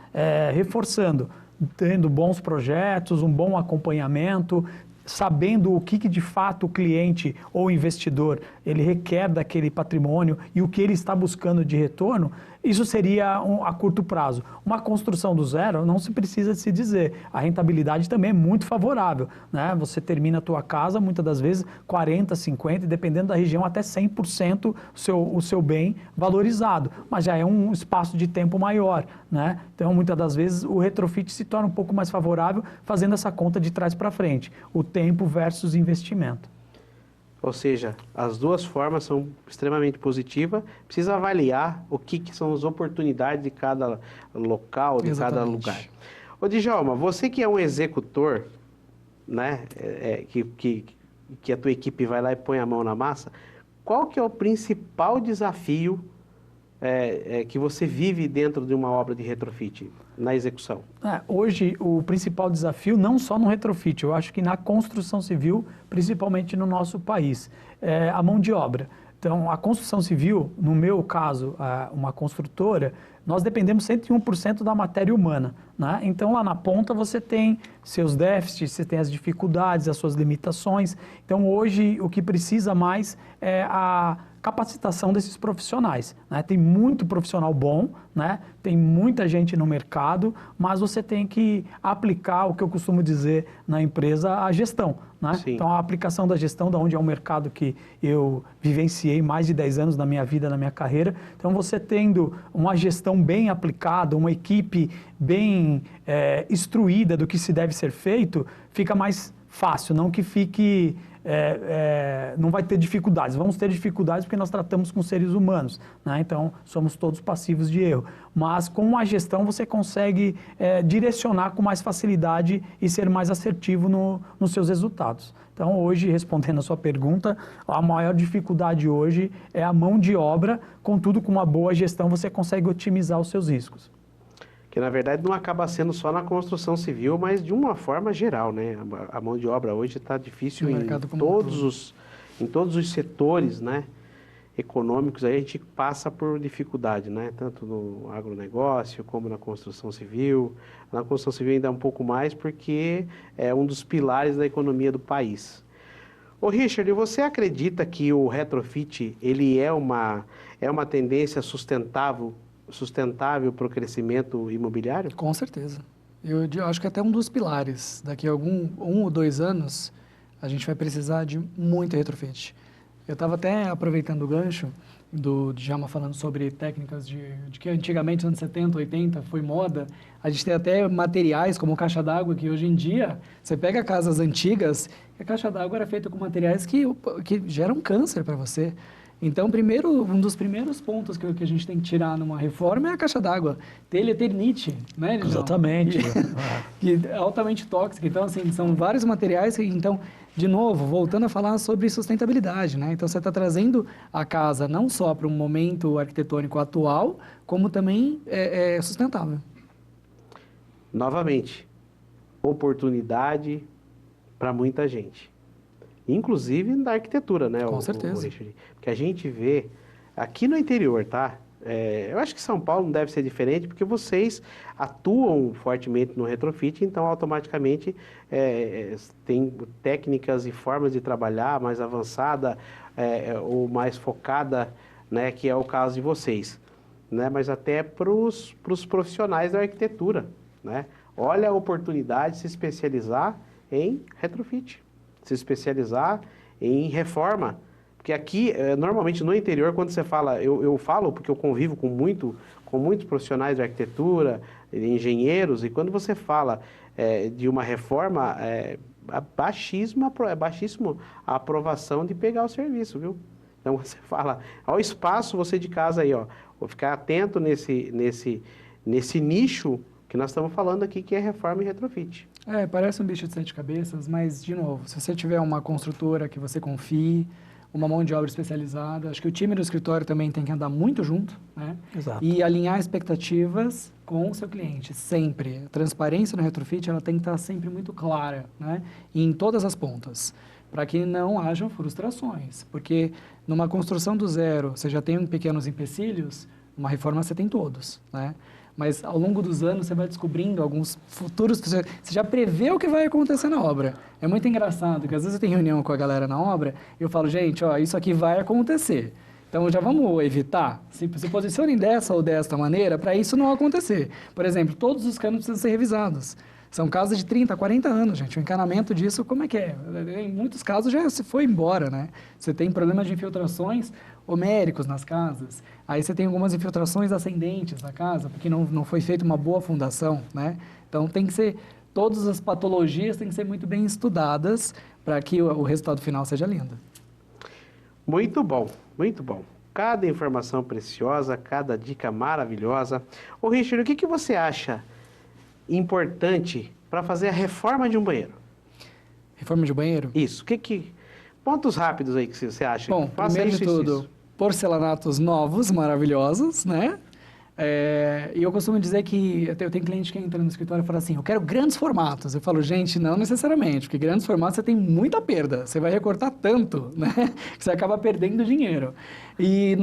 reforçando, tendo bons projetos, um bom acompanhamento, sabendo o que de fato o cliente ou investidor ele requer daquele patrimônio e o que ele está buscando de retorno, isso seria a curto prazo. Uma construção do zero não se precisa se dizer. A rentabilidade também é muito favorável. Né? Você termina a tua casa, muitas das vezes, 40%, 50%, dependendo da região, até 100% o seu bem valorizado. Mas já é um espaço de tempo maior. Né? Então, muitas das vezes, o retrofit se torna um pouco mais favorável, fazendo essa conta de trás para frente. O tempo versus investimento. Ou seja, as duas formas são extremamente positivas. Precisa avaliar o que são as oportunidades de cada local, de cada lugar. Ô Djalma, você que é um executor, né, que a tua equipe vai lá e põe a mão na massa, qual que é o principal desafio que você vive dentro de uma obra de retrofit, na execução? Hoje, o principal desafio, não só no retrofit, eu acho que na construção civil, principalmente no nosso país, é a mão de obra. Então, a construção civil, no meu caso, uma construtora, nós dependemos 101% da matéria humana. Né? Então, lá na ponta você tem seus déficits, você tem as dificuldades, as suas limitações. Então, hoje, o que precisa mais é a capacitação desses profissionais. Né? Tem muito profissional bom, né? Tem muita gente no mercado, mas você tem que aplicar o que eu costumo dizer na empresa, a gestão. Né? Então, a aplicação da gestão, da onde é um mercado que eu vivenciei mais de 10 anos da minha vida, na minha carreira. Então, você tendo uma gestão bem aplicada, uma equipe bem instruída do que se deve ser feito, fica mais fácil, não que fique... não vai ter dificuldades. Vamos ter dificuldades porque nós tratamos com seres humanos, né? Então, somos todos passivos de erro. Mas com a gestão você consegue direcionar com mais facilidade e ser mais assertivo nos seus resultados. Então, hoje, respondendo a sua pergunta, a maior dificuldade hoje é a mão de obra, contudo, com uma boa gestão você consegue otimizar os seus riscos. Que na verdade não acaba sendo só na construção civil, mas de uma forma geral, né? A mão de obra hoje está difícil em todos os setores, né, econômicos. Aí a gente passa por dificuldade, né? Tanto no agronegócio como na construção civil. Na construção civil ainda um pouco mais, porque é um dos pilares da economia do país. Ô Richard, você acredita que o retrofit ele é uma tendência sustentável para o crescimento imobiliário? Com certeza. Eu acho que até um dos pilares. Daqui a um ou 2 anos, a gente vai precisar de muito retrofit. Eu estava até aproveitando o gancho do Djalma falando sobre técnicas de que antigamente, nos anos 70, 80, foi moda. A gente tem até materiais como caixa d'água, que hoje em dia, você pega casas antigas, e a caixa d'água era feita com materiais que geram câncer para você. Então, um dos primeiros pontos que a gente tem que tirar numa reforma é a caixa d'água. Telha Eternit, né? Exatamente. Que é altamente tóxica. Então, assim, são vários materiais que, então, de novo, voltando a falar sobre sustentabilidade, né? Então, você está trazendo a casa não só para um momento arquitetônico atual, como também sustentável. Novamente, oportunidade para muita gente. Inclusive na arquitetura, né? Com certeza. Porque a gente vê aqui no interior, tá? Eu acho que São Paulo não deve ser diferente, porque vocês atuam fortemente no retrofit, então automaticamente tem técnicas e formas de trabalhar mais avançada ou mais focada, né? Que é o caso de vocês, né? Mas até para os profissionais da arquitetura, né? Olha a oportunidade de se especializar em retrofit. Se especializar em reforma. Porque aqui, normalmente no interior, quando você fala, eu falo porque eu convivo com muitos profissionais de arquitetura, engenheiros, e quando você fala de uma reforma, é baixíssimo a aprovação de pegar o serviço, viu? Então você fala, ao espaço você de casa aí, ó, vou ficar atento nesse nesse nicho que nós estamos falando aqui, que é reforma e retrofit. Parece um bicho de 7 cabeças, mas, de novo, se você tiver uma construtora que você confie, uma mão de obra especializada, acho que o time do escritório também tem que andar muito junto, né? Exato. E alinhar expectativas com o seu cliente, sempre. A transparência no retrofit, ela tem que estar sempre muito clara, né? Em todas as pontas, para que não hajam frustrações. Porque numa construção do zero, você já tem pequenos empecilhos, uma reforma você tem todos, né? Mas ao longo dos anos você vai descobrindo alguns futuros, você já prevê o que vai acontecer na obra. É muito engraçado, porque às vezes eu tenho reunião com a galera na obra e eu falo, gente, ó, isso aqui vai acontecer. Então já vamos evitar, se posicionem dessa ou desta maneira para isso não acontecer. Por exemplo, todos os canos precisam ser revisados. São casas de 30, 40 anos, gente. O encanamento disso, como é que é? Em muitos casos já se foi embora, né? Você tem problemas de infiltrações homéricos nas casas. Aí você tem algumas infiltrações ascendentes na casa, porque não foi feita uma boa fundação, né? Então tem que ser, todas as patologias têm que ser muito bem estudadas para que o resultado final seja lindo. Muito bom, muito bom. Cada informação preciosa, cada dica maravilhosa. Ô Richard, o que você acha importante para fazer a reforma de um banheiro? Reforma de banheiro? Isso. Pontos rápidos aí que você acha? Bom, primeiro de tudo, porcelanatos novos, maravilhosos, né? E eu costumo dizer que eu tenho cliente que entra no escritório e fala assim, eu quero grandes formatos. Eu falo, gente, não necessariamente, porque grandes formatos você tem muita perda. Você vai recortar tanto, né? Que você acaba perdendo dinheiro. E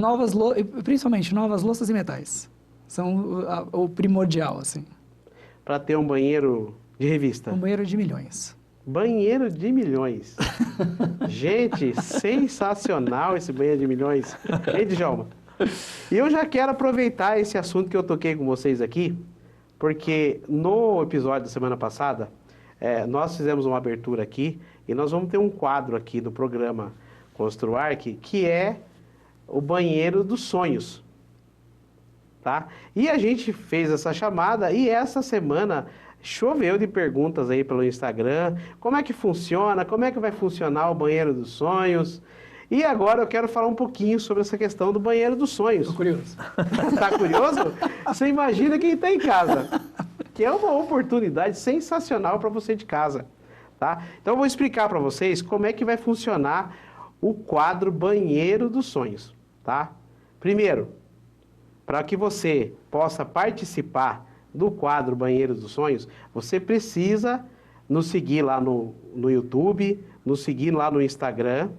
principalmente novas louças e metais. São o primordial, assim. Para ter um banheiro de revista? Um banheiro de milhões. Banheiro de milhões. Gente, sensacional esse banheiro de milhões. Ei, Djalma? E eu já quero aproveitar esse assunto que eu toquei com vocês aqui, porque no episódio da semana passada, nós fizemos uma abertura aqui e nós vamos ter um quadro aqui do programa Construarc, que é o banheiro dos sonhos. Tá? E a gente fez essa chamada e essa semana choveu de perguntas aí pelo Instagram. Como é que funciona? Como é que vai funcionar o banheiro dos sonhos? E agora eu quero falar um pouquinho sobre essa questão do banheiro dos sonhos. Tô curioso. Tá curioso? Você imagina quem está em casa. Que é uma oportunidade sensacional para você de casa. Tá? Então eu vou explicar para vocês como é que vai funcionar o quadro Banheiro dos Sonhos. Tá? Primeiro, para que você possa participar do quadro Banheiro dos Sonhos, você precisa nos seguir lá no YouTube, nos seguir lá no Instagram,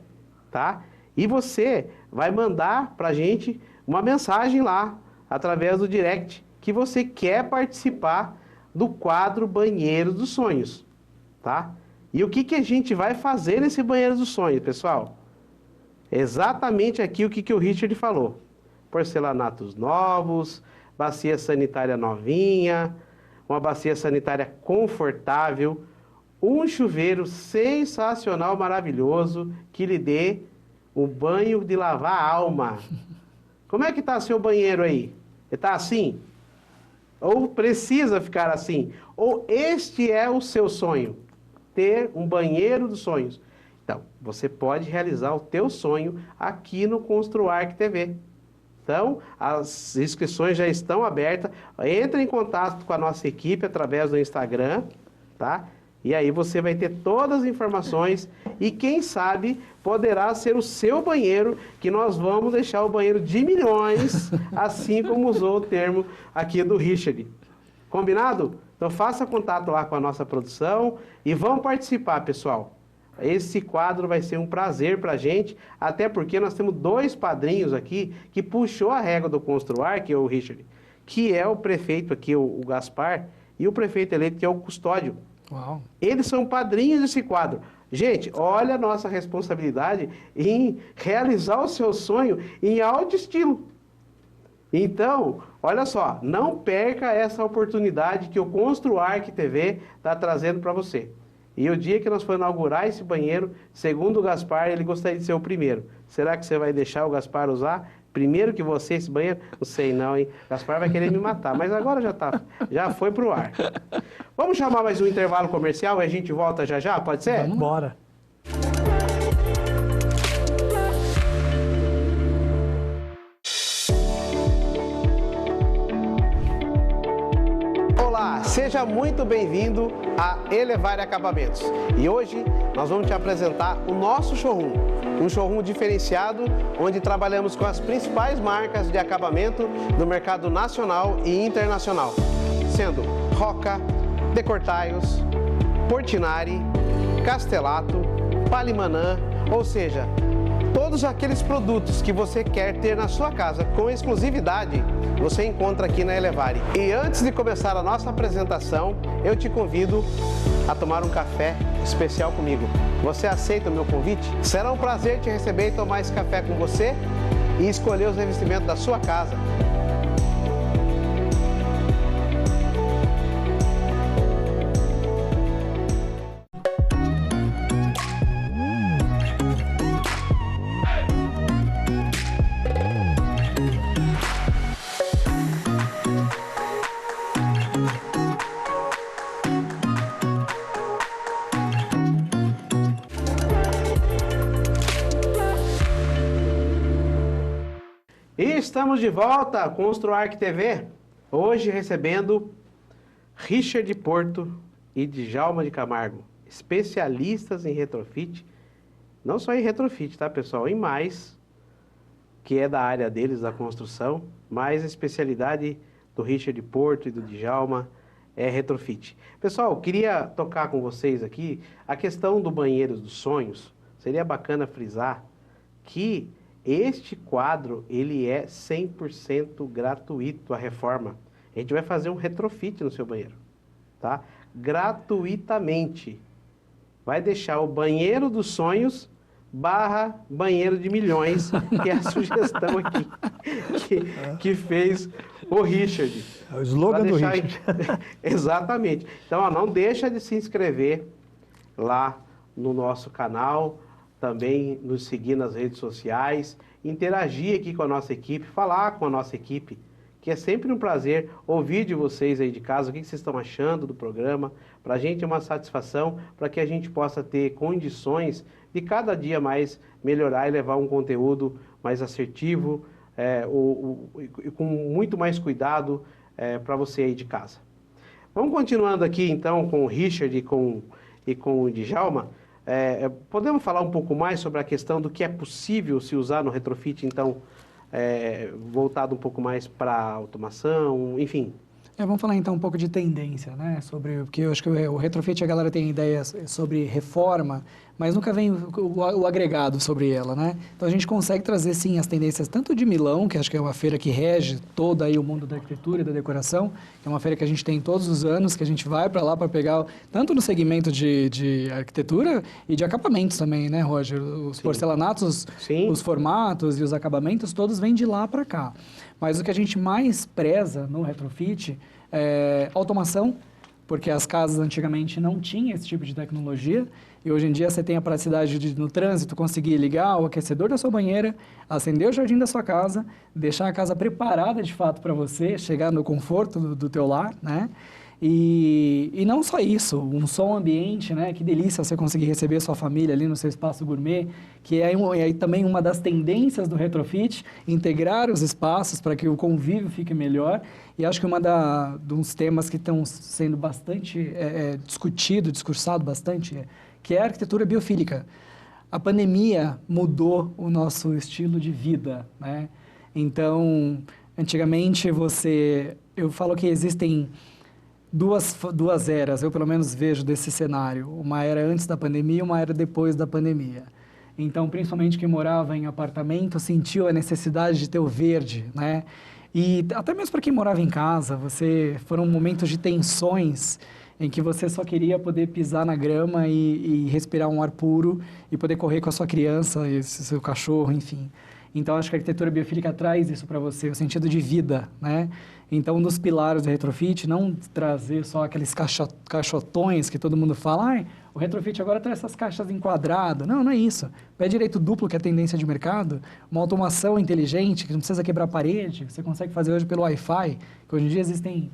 tá? E você vai mandar para a gente uma mensagem lá, através do direct, que você quer participar do quadro Banheiro dos Sonhos, tá? E o que a gente vai fazer nesse Banheiro dos Sonhos, pessoal? Exatamente aqui o que o Richard falou. Porcelanatos novos, bacia sanitária novinha, uma bacia sanitária confortável, um chuveiro sensacional, maravilhoso, que lhe dê um banho de lavar a alma. Como é que está seu banheiro aí? Está assim? Ou precisa ficar assim? Ou este é o seu sonho? Ter um banheiro dos sonhos. Então, você pode realizar o teu sonho aqui no Construarc TV. Então, as inscrições já estão abertas. Entre em contato com a nossa equipe através do Instagram, tá? E aí você vai ter todas as informações e quem sabe poderá ser o seu banheiro, que nós vamos deixar o banheiro de milhões, assim como usou o termo aqui do Richard. Combinado? Então faça contato lá com a nossa produção e vamos participar, pessoal. Esse quadro vai ser um prazer para a gente, até porque nós temos 2 padrinhos aqui que puxou a régua do Construarc, que é o Richard, que é o prefeito aqui, o Gaspar, e o prefeito eleito, que é o Custódio. Uau. Eles são padrinhos desse quadro. Gente, olha a nossa responsabilidade em realizar o seu sonho em alto estilo. Então, olha só, não perca essa oportunidade que o Construarc TV está trazendo para você. E o dia que nós formos inaugurar esse banheiro, segundo o Gaspar, ele gostaria de ser o primeiro. Será que você vai deixar o Gaspar usar primeiro que você esse banheiro? Não sei não, hein? O Gaspar vai querer me matar, mas agora já foi pro ar. Vamos chamar mais um intervalo comercial e a gente volta já já, pode ser? Vamos. Bora. Seja muito bem-vindo a Elevare Acabamentos. E hoje nós vamos te apresentar o nosso showroom. Um showroom diferenciado, onde trabalhamos com as principais marcas de acabamento do mercado nacional e internacional, sendo Roca, Decortiles, Portinari, Castelato, Palimanã, ou seja, todos aqueles produtos que você quer ter na sua casa com exclusividade, você encontra aqui na Elevare. E antes de começar a nossa apresentação, eu te convido a tomar um café especial comigo. Você aceita o meu convite? Será um prazer te receber e tomar esse café com você e escolher os revestimentos da sua casa. E estamos de volta com o Construark TV, hoje recebendo Richard Porto e Djalma de Camargo, especialistas em retrofit, não só em retrofit, tá pessoal, em mais, que é da área deles, da construção, mas a especialidade do Richard Porto e do Djalma é retrofit. Pessoal, queria tocar com vocês aqui a questão do banheiro dos sonhos. Seria bacana frisar que este quadro, ele é 100% gratuito, a reforma. A gente vai fazer um retrofit no seu banheiro, tá? Gratuitamente. Vai deixar o banheiro dos sonhos / banheiro de milhões, que é a sugestão aqui que fez o Richard. É o slogan do Richard. Exatamente. Então, ó, não deixa de se inscrever lá no nosso canal, também nos seguir nas redes sociais, interagir aqui com a nossa equipe, falar com a nossa equipe, que é sempre um prazer ouvir de vocês aí de casa, o que vocês estão achando do programa. Para a gente é uma satisfação, para que a gente possa ter condições de cada dia mais melhorar e levar um conteúdo mais assertivo, e com muito mais cuidado para você aí de casa. Vamos continuando aqui então com o Richard e com o Djalma. Podemos falar um pouco mais sobre a questão do que é possível se usar no retrofit, então, voltado um pouco mais para automação, enfim. Vamos falar então um pouco de tendência, né? Porque eu acho que o retrofit, a galera tem ideias sobre reforma, mas nunca vem o agregado sobre ela, né? Então a gente consegue trazer sim as tendências tanto de Milão, que acho que é uma feira que rege todo aí o mundo da arquitetura e da decoração, que é uma feira que a gente tem todos os anos, que a gente vai para lá para pegar, tanto no segmento de arquitetura e de acabamentos também, né, Roger? Os porcelanatos, os formatos e os acabamentos, todos vêm de lá para cá. Mas o que a gente mais preza no retrofit é automação, porque as casas antigamente não tinham esse tipo de tecnologia, e hoje em dia você tem a praticidade de, no trânsito, conseguir ligar o aquecedor da sua banheira, acender o jardim da sua casa, deixar a casa preparada de fato para você, chegar no conforto do teu lar, né? E não só isso, um som ambiente, né? Que delícia você conseguir receber sua família ali no seu espaço gourmet, que é também uma das tendências do retrofit, integrar os espaços para que o convívio fique melhor. E acho que dos temas que estão sendo bastante discursado bastante, que é a arquitetura biofílica. A pandemia mudou o nosso estilo de vida, né? Então, antigamente eu falo que existem duas eras, eu pelo menos vejo desse cenário, uma era antes da pandemia e uma era depois da pandemia. Então, principalmente quem morava em apartamento sentiu a necessidade de ter o verde, né? E até mesmo para quem morava em casa, foram momentos de tensões em que você só queria poder pisar na grama e respirar um ar puro e poder correr com a sua criança e seu cachorro, enfim. Então, acho que a arquitetura biofílica traz isso para você, o sentido de vida, né? Então, um dos pilares do retrofit, não trazer só aqueles caixotões que todo mundo fala, o retrofit agora traz essas caixas enquadradas. Não, não é isso. Pé direito duplo, que é a tendência de mercado, uma automação inteligente, que não precisa quebrar a parede, você consegue fazer hoje pelo Wi-Fi, que hoje em dia existem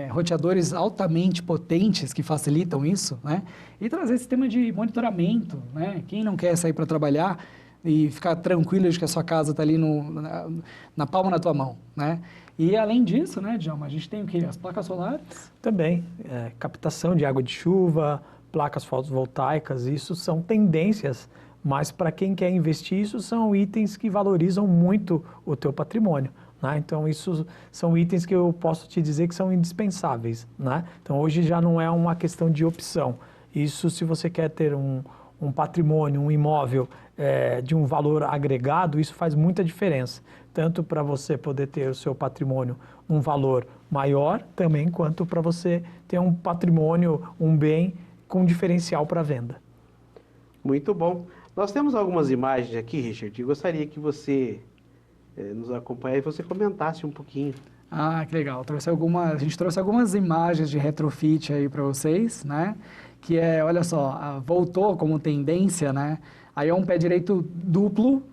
roteadores altamente potentes que facilitam isso, né? E trazer sistema de monitoramento, né? Quem não quer sair para trabalhar, e ficar tranquilo de que a sua casa está ali na palma da tua mão, né? E além disso, né, Djalma, a gente tem o quê? As placas solares? Também, captação de água de chuva, placas fotovoltaicas, isso são tendências, mas para quem quer investir, isso são itens que valorizam muito o teu patrimônio, né? Então, isso são itens que eu posso te dizer que são indispensáveis, né? Então, hoje já não é uma questão de opção. Isso, se você quer ter um patrimônio, um imóvel de um valor agregado, isso faz muita diferença, tanto para você poder ter o seu patrimônio um valor maior, também quanto para você ter um patrimônio, um bem com diferencial para venda. Muito bom. Nós temos algumas imagens aqui, Richard, e gostaria que você nos acompanhasse e você comentasse um pouquinho. Ah, que legal. A gente trouxe algumas imagens de retrofit aí para vocês, né? Que olha só, voltou como tendência, né? Aí é um pé direito duplo.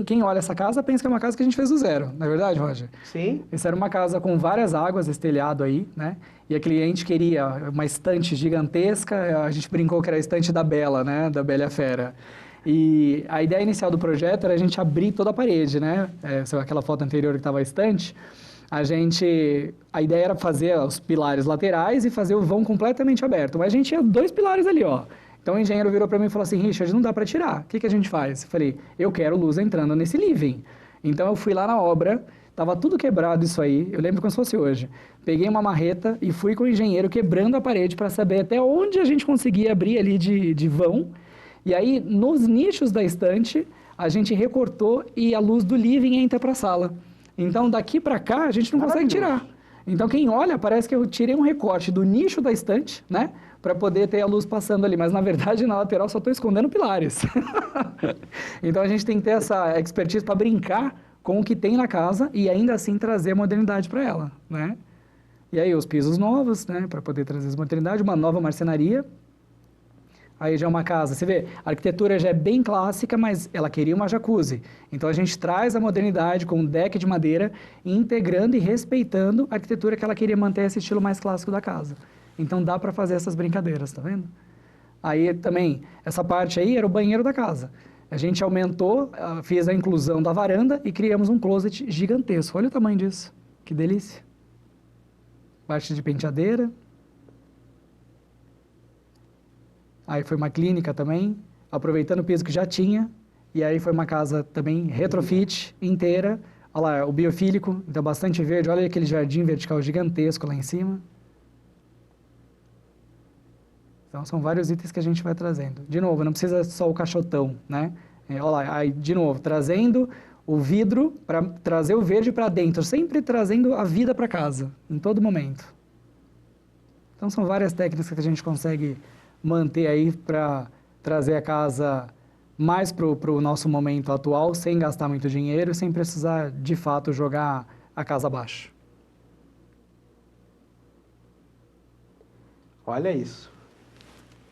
Quem olha essa casa pensa que é uma casa que a gente fez do zero, não é verdade, Roger? Sim. Essa era uma casa com várias águas, esse telhado aí, né? E a cliente queria uma estante gigantesca, a gente brincou que era a estante da Bela, né? Da Bela e a Fera. E a ideia inicial do projeto era a gente abrir toda a parede, né? Aquela foto anterior que estava a estante. A ideia era fazer os pilares laterais e fazer o vão completamente aberto. Mas a gente tinha 2 pilares ali, ó. Então o engenheiro virou para mim e falou assim, Richard, não dá para tirar. O que a gente faz? Eu falei, eu quero luz entrando nesse living. Então eu fui lá na obra, estava tudo quebrado isso aí, eu lembro como se fosse hoje. Peguei uma marreta e fui com o engenheiro quebrando a parede para saber até onde a gente conseguia abrir ali de vão. E aí, nos nichos da estante, a gente recortou e a luz do living entra para a sala. Então, daqui para cá, a gente não consegue tirar. Então, quem olha, parece que eu tirei um recorte do nicho da estante, né? Para poder ter a luz passando ali. Mas, na verdade, na lateral só estou escondendo pilares. Então, a gente tem que ter essa expertise para brincar com o que tem na casa e ainda assim trazer modernidade para ela, né? E aí, os pisos novos, né? Para poder trazer essa modernidade, uma nova marcenaria. Aí já é uma casa, você vê, a arquitetura já é bem clássica, mas ela queria uma jacuzzi. Então a gente traz a modernidade com um deck de madeira, integrando e respeitando a arquitetura que ela queria manter esse estilo mais clássico da casa. Então dá para fazer essas brincadeiras, tá vendo? Aí também, essa parte aí era o banheiro da casa. A gente aumentou, fez a inclusão da varanda e criamos um closet gigantesco. Olha o tamanho disso, que delícia. Parte de penteadeira. Aí foi uma clínica também, aproveitando o piso que já tinha. E aí foi uma casa também retrofit inteira. Olha lá, o biofílico, então bastante verde. Olha aquele jardim vertical gigantesco lá em cima. Então são vários itens que a gente vai trazendo. De novo, não precisa só o caixotão, né? Olha lá, aí de novo, trazendo o vidro para trazer o verde para dentro. Sempre trazendo a vida para casa, em todo momento. Então são várias técnicas que a gente consegue manter aí para trazer a casa mais para o nosso momento atual, sem gastar muito dinheiro, sem precisar, de fato, jogar a casa abaixo. Olha isso.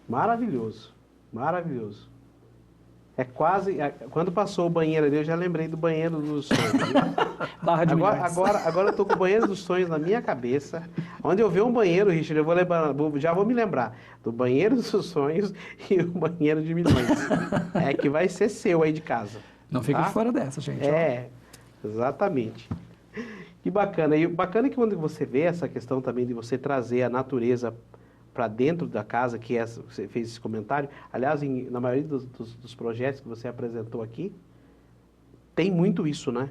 Maravilhoso. Maravilhoso. É quase... Quando passou o banheiro ali, eu já lembrei do banheiro dos sonhos. Barra de agora eu estou com o banheiro dos sonhos na minha cabeça. Onde eu ver um banheiro, Richard, eu vou lembrar, já vou me lembrar do banheiro dos sonhos e o banheiro de milhões. É que vai ser seu aí de casa. Não fica de fora dessa, gente. Exatamente. Que bacana. E bacana é que quando você vê essa questão também de você trazer a natureza para dentro da casa, que você fez esse comentário. Aliás, na maioria dos projetos que você apresentou aqui, tem muito isso, né?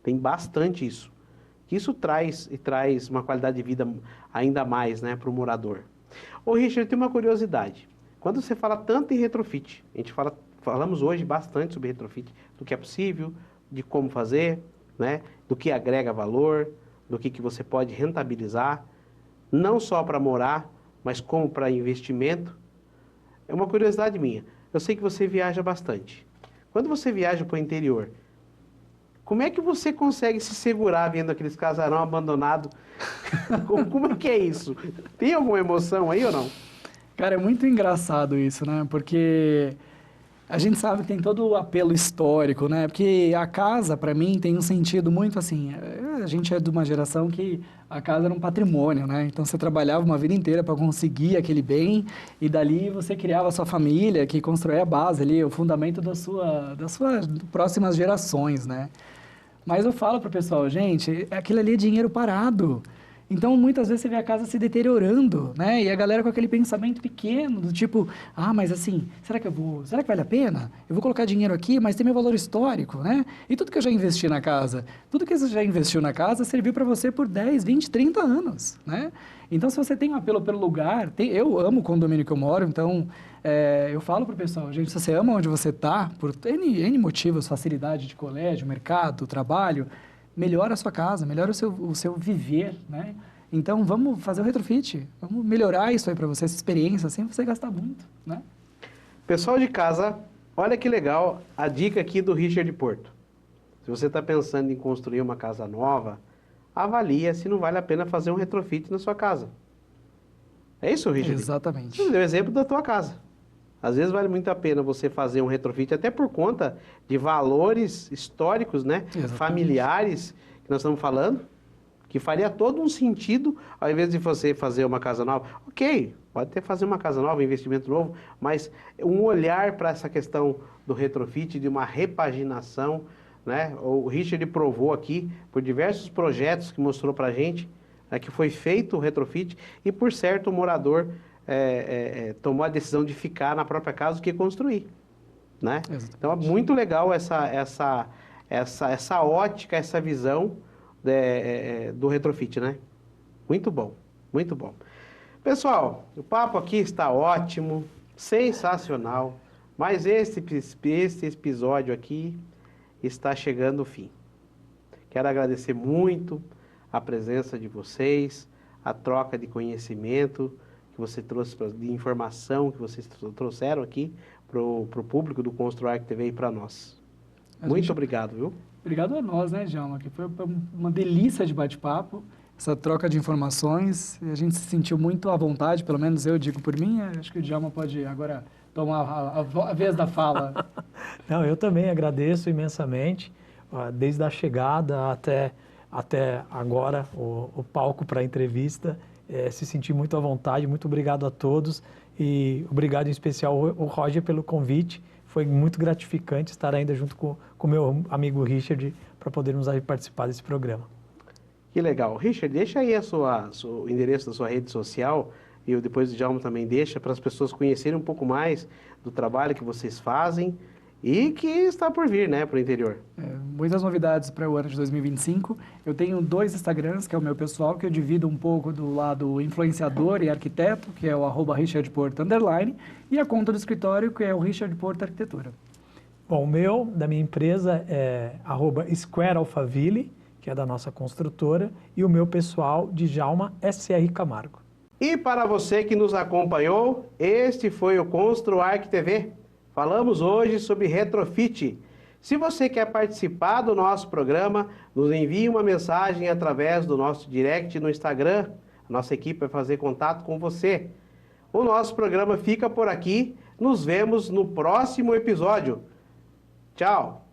Tem bastante isso. Isso traz uma qualidade de vida ainda mais, né, para o morador. Ô, Richard, tem uma curiosidade. Quando você fala tanto em retrofit, a gente falamos hoje bastante sobre retrofit, do que é possível, de como fazer, né, do que agrega valor, do que você pode rentabilizar, não só para morar, mas como para investimento. É uma curiosidade minha. Eu sei que você viaja bastante. Quando você viaja para o interior, como é que você consegue se segurar vendo aqueles casarão abandonado? Como é que é isso? Tem alguma emoção aí ou não? Cara, é muito engraçado isso, né? Porque a gente sabe que tem todo o apelo histórico, né? Porque a casa, para mim, tem um sentido muito assim... a gente é de uma geração que a casa era um patrimônio, né? Então você trabalhava uma vida inteira para conseguir aquele bem e dali você criava a sua família, que construía a base ali, o fundamento das suas próximas gerações, né? Mas eu falo para o pessoal, gente, aquilo ali é dinheiro parado. Então, muitas vezes você vê a casa se deteriorando, né? E a galera com aquele pensamento pequeno, do tipo, mas assim, será que vale a pena? Eu vou colocar dinheiro aqui, mas tem meu valor histórico, né? E tudo que eu já investi na casa, tudo que você já investiu na casa serviu para você por 10, 20, 30 anos, né? Então, se você tem um apelo pelo lugar, eu amo o condomínio que eu moro, então eu falo para o pessoal, gente, se você ama onde você está, por N motivos, facilidade de colégio, mercado, trabalho, melhora a sua casa, melhora o seu viver, né? Então, vamos fazer o retrofit, vamos melhorar isso aí para você, essa experiência, sem você gastar muito, né? Pessoal de casa, olha que legal a dica aqui do Richard Porto. Se você está pensando em construir uma casa nova, avalia se não vale a pena fazer um retrofit na sua casa. É isso, Richard? Exatamente. Você deu o exemplo da tua casa. Às vezes vale muito a pena você fazer um retrofit, até por conta de valores históricos, né? Exatamente. Familiares, que nós estamos falando, que faria todo um sentido, ao invés de você fazer uma casa nova. Ok, pode até fazer uma casa nova, investimento novo, mas um olhar para essa questão do retrofit, de uma repaginação, né? O Richard provou aqui, por diversos projetos que mostrou para a gente, né, que foi feito o retrofit, e por certo o morador tomou a decisão de ficar na própria casa do que construir, né? Então é muito legal essa ótica, essa visão do retrofit, né? Muito bom, muito bom. Pessoal, o papo aqui está ótimo, sensacional, mas esse episódio aqui está chegando ao fim. Quero agradecer muito a presença de vocês, a troca de conhecimento que você trouxe, de informação que vocês trouxeram aqui para o público do Construarc TV e para nós. Muito obrigado, viu? Obrigado a nós, né, Djalma, que foi uma delícia de bate-papo, essa troca de informações, a gente se sentiu muito à vontade, pelo menos eu digo por mim, acho que o Djalma pode agora tomar a vez da fala. Não, eu também agradeço imensamente, desde a chegada até agora, o palco para a entrevista, se senti muito à vontade, muito obrigado a todos e obrigado em especial ao Roger pelo convite, foi muito gratificante estar ainda junto com o meu amigo Richard para podermos aí participar desse programa. Que legal. Richard, deixa aí o endereço da sua rede social e depois o Djalma também deixa para as pessoas conhecerem um pouco mais do trabalho que vocês fazem e que está por vir, né, para o interior. Muitas novidades para o ano de 2025. Eu tenho 2 Instagrams, que é o meu pessoal, que eu divido um pouco do lado influenciador e arquiteto, que é o @RichardPorto_, e a conta do escritório, que é o Richard Porto Arquitetura. Bom, o meu, da minha empresa, é @SquareAlphaville, que é da nossa construtora, e o meu pessoal, Djalma SR Camargo. E para você que nos acompanhou, este foi o Construarc TV. Falamos hoje sobre retrofit. Se você quer participar do nosso programa, nos envie uma mensagem através do nosso direct no Instagram. A nossa equipe vai fazer contato com você. O nosso programa fica por aqui. Nos vemos no próximo episódio. Tchau!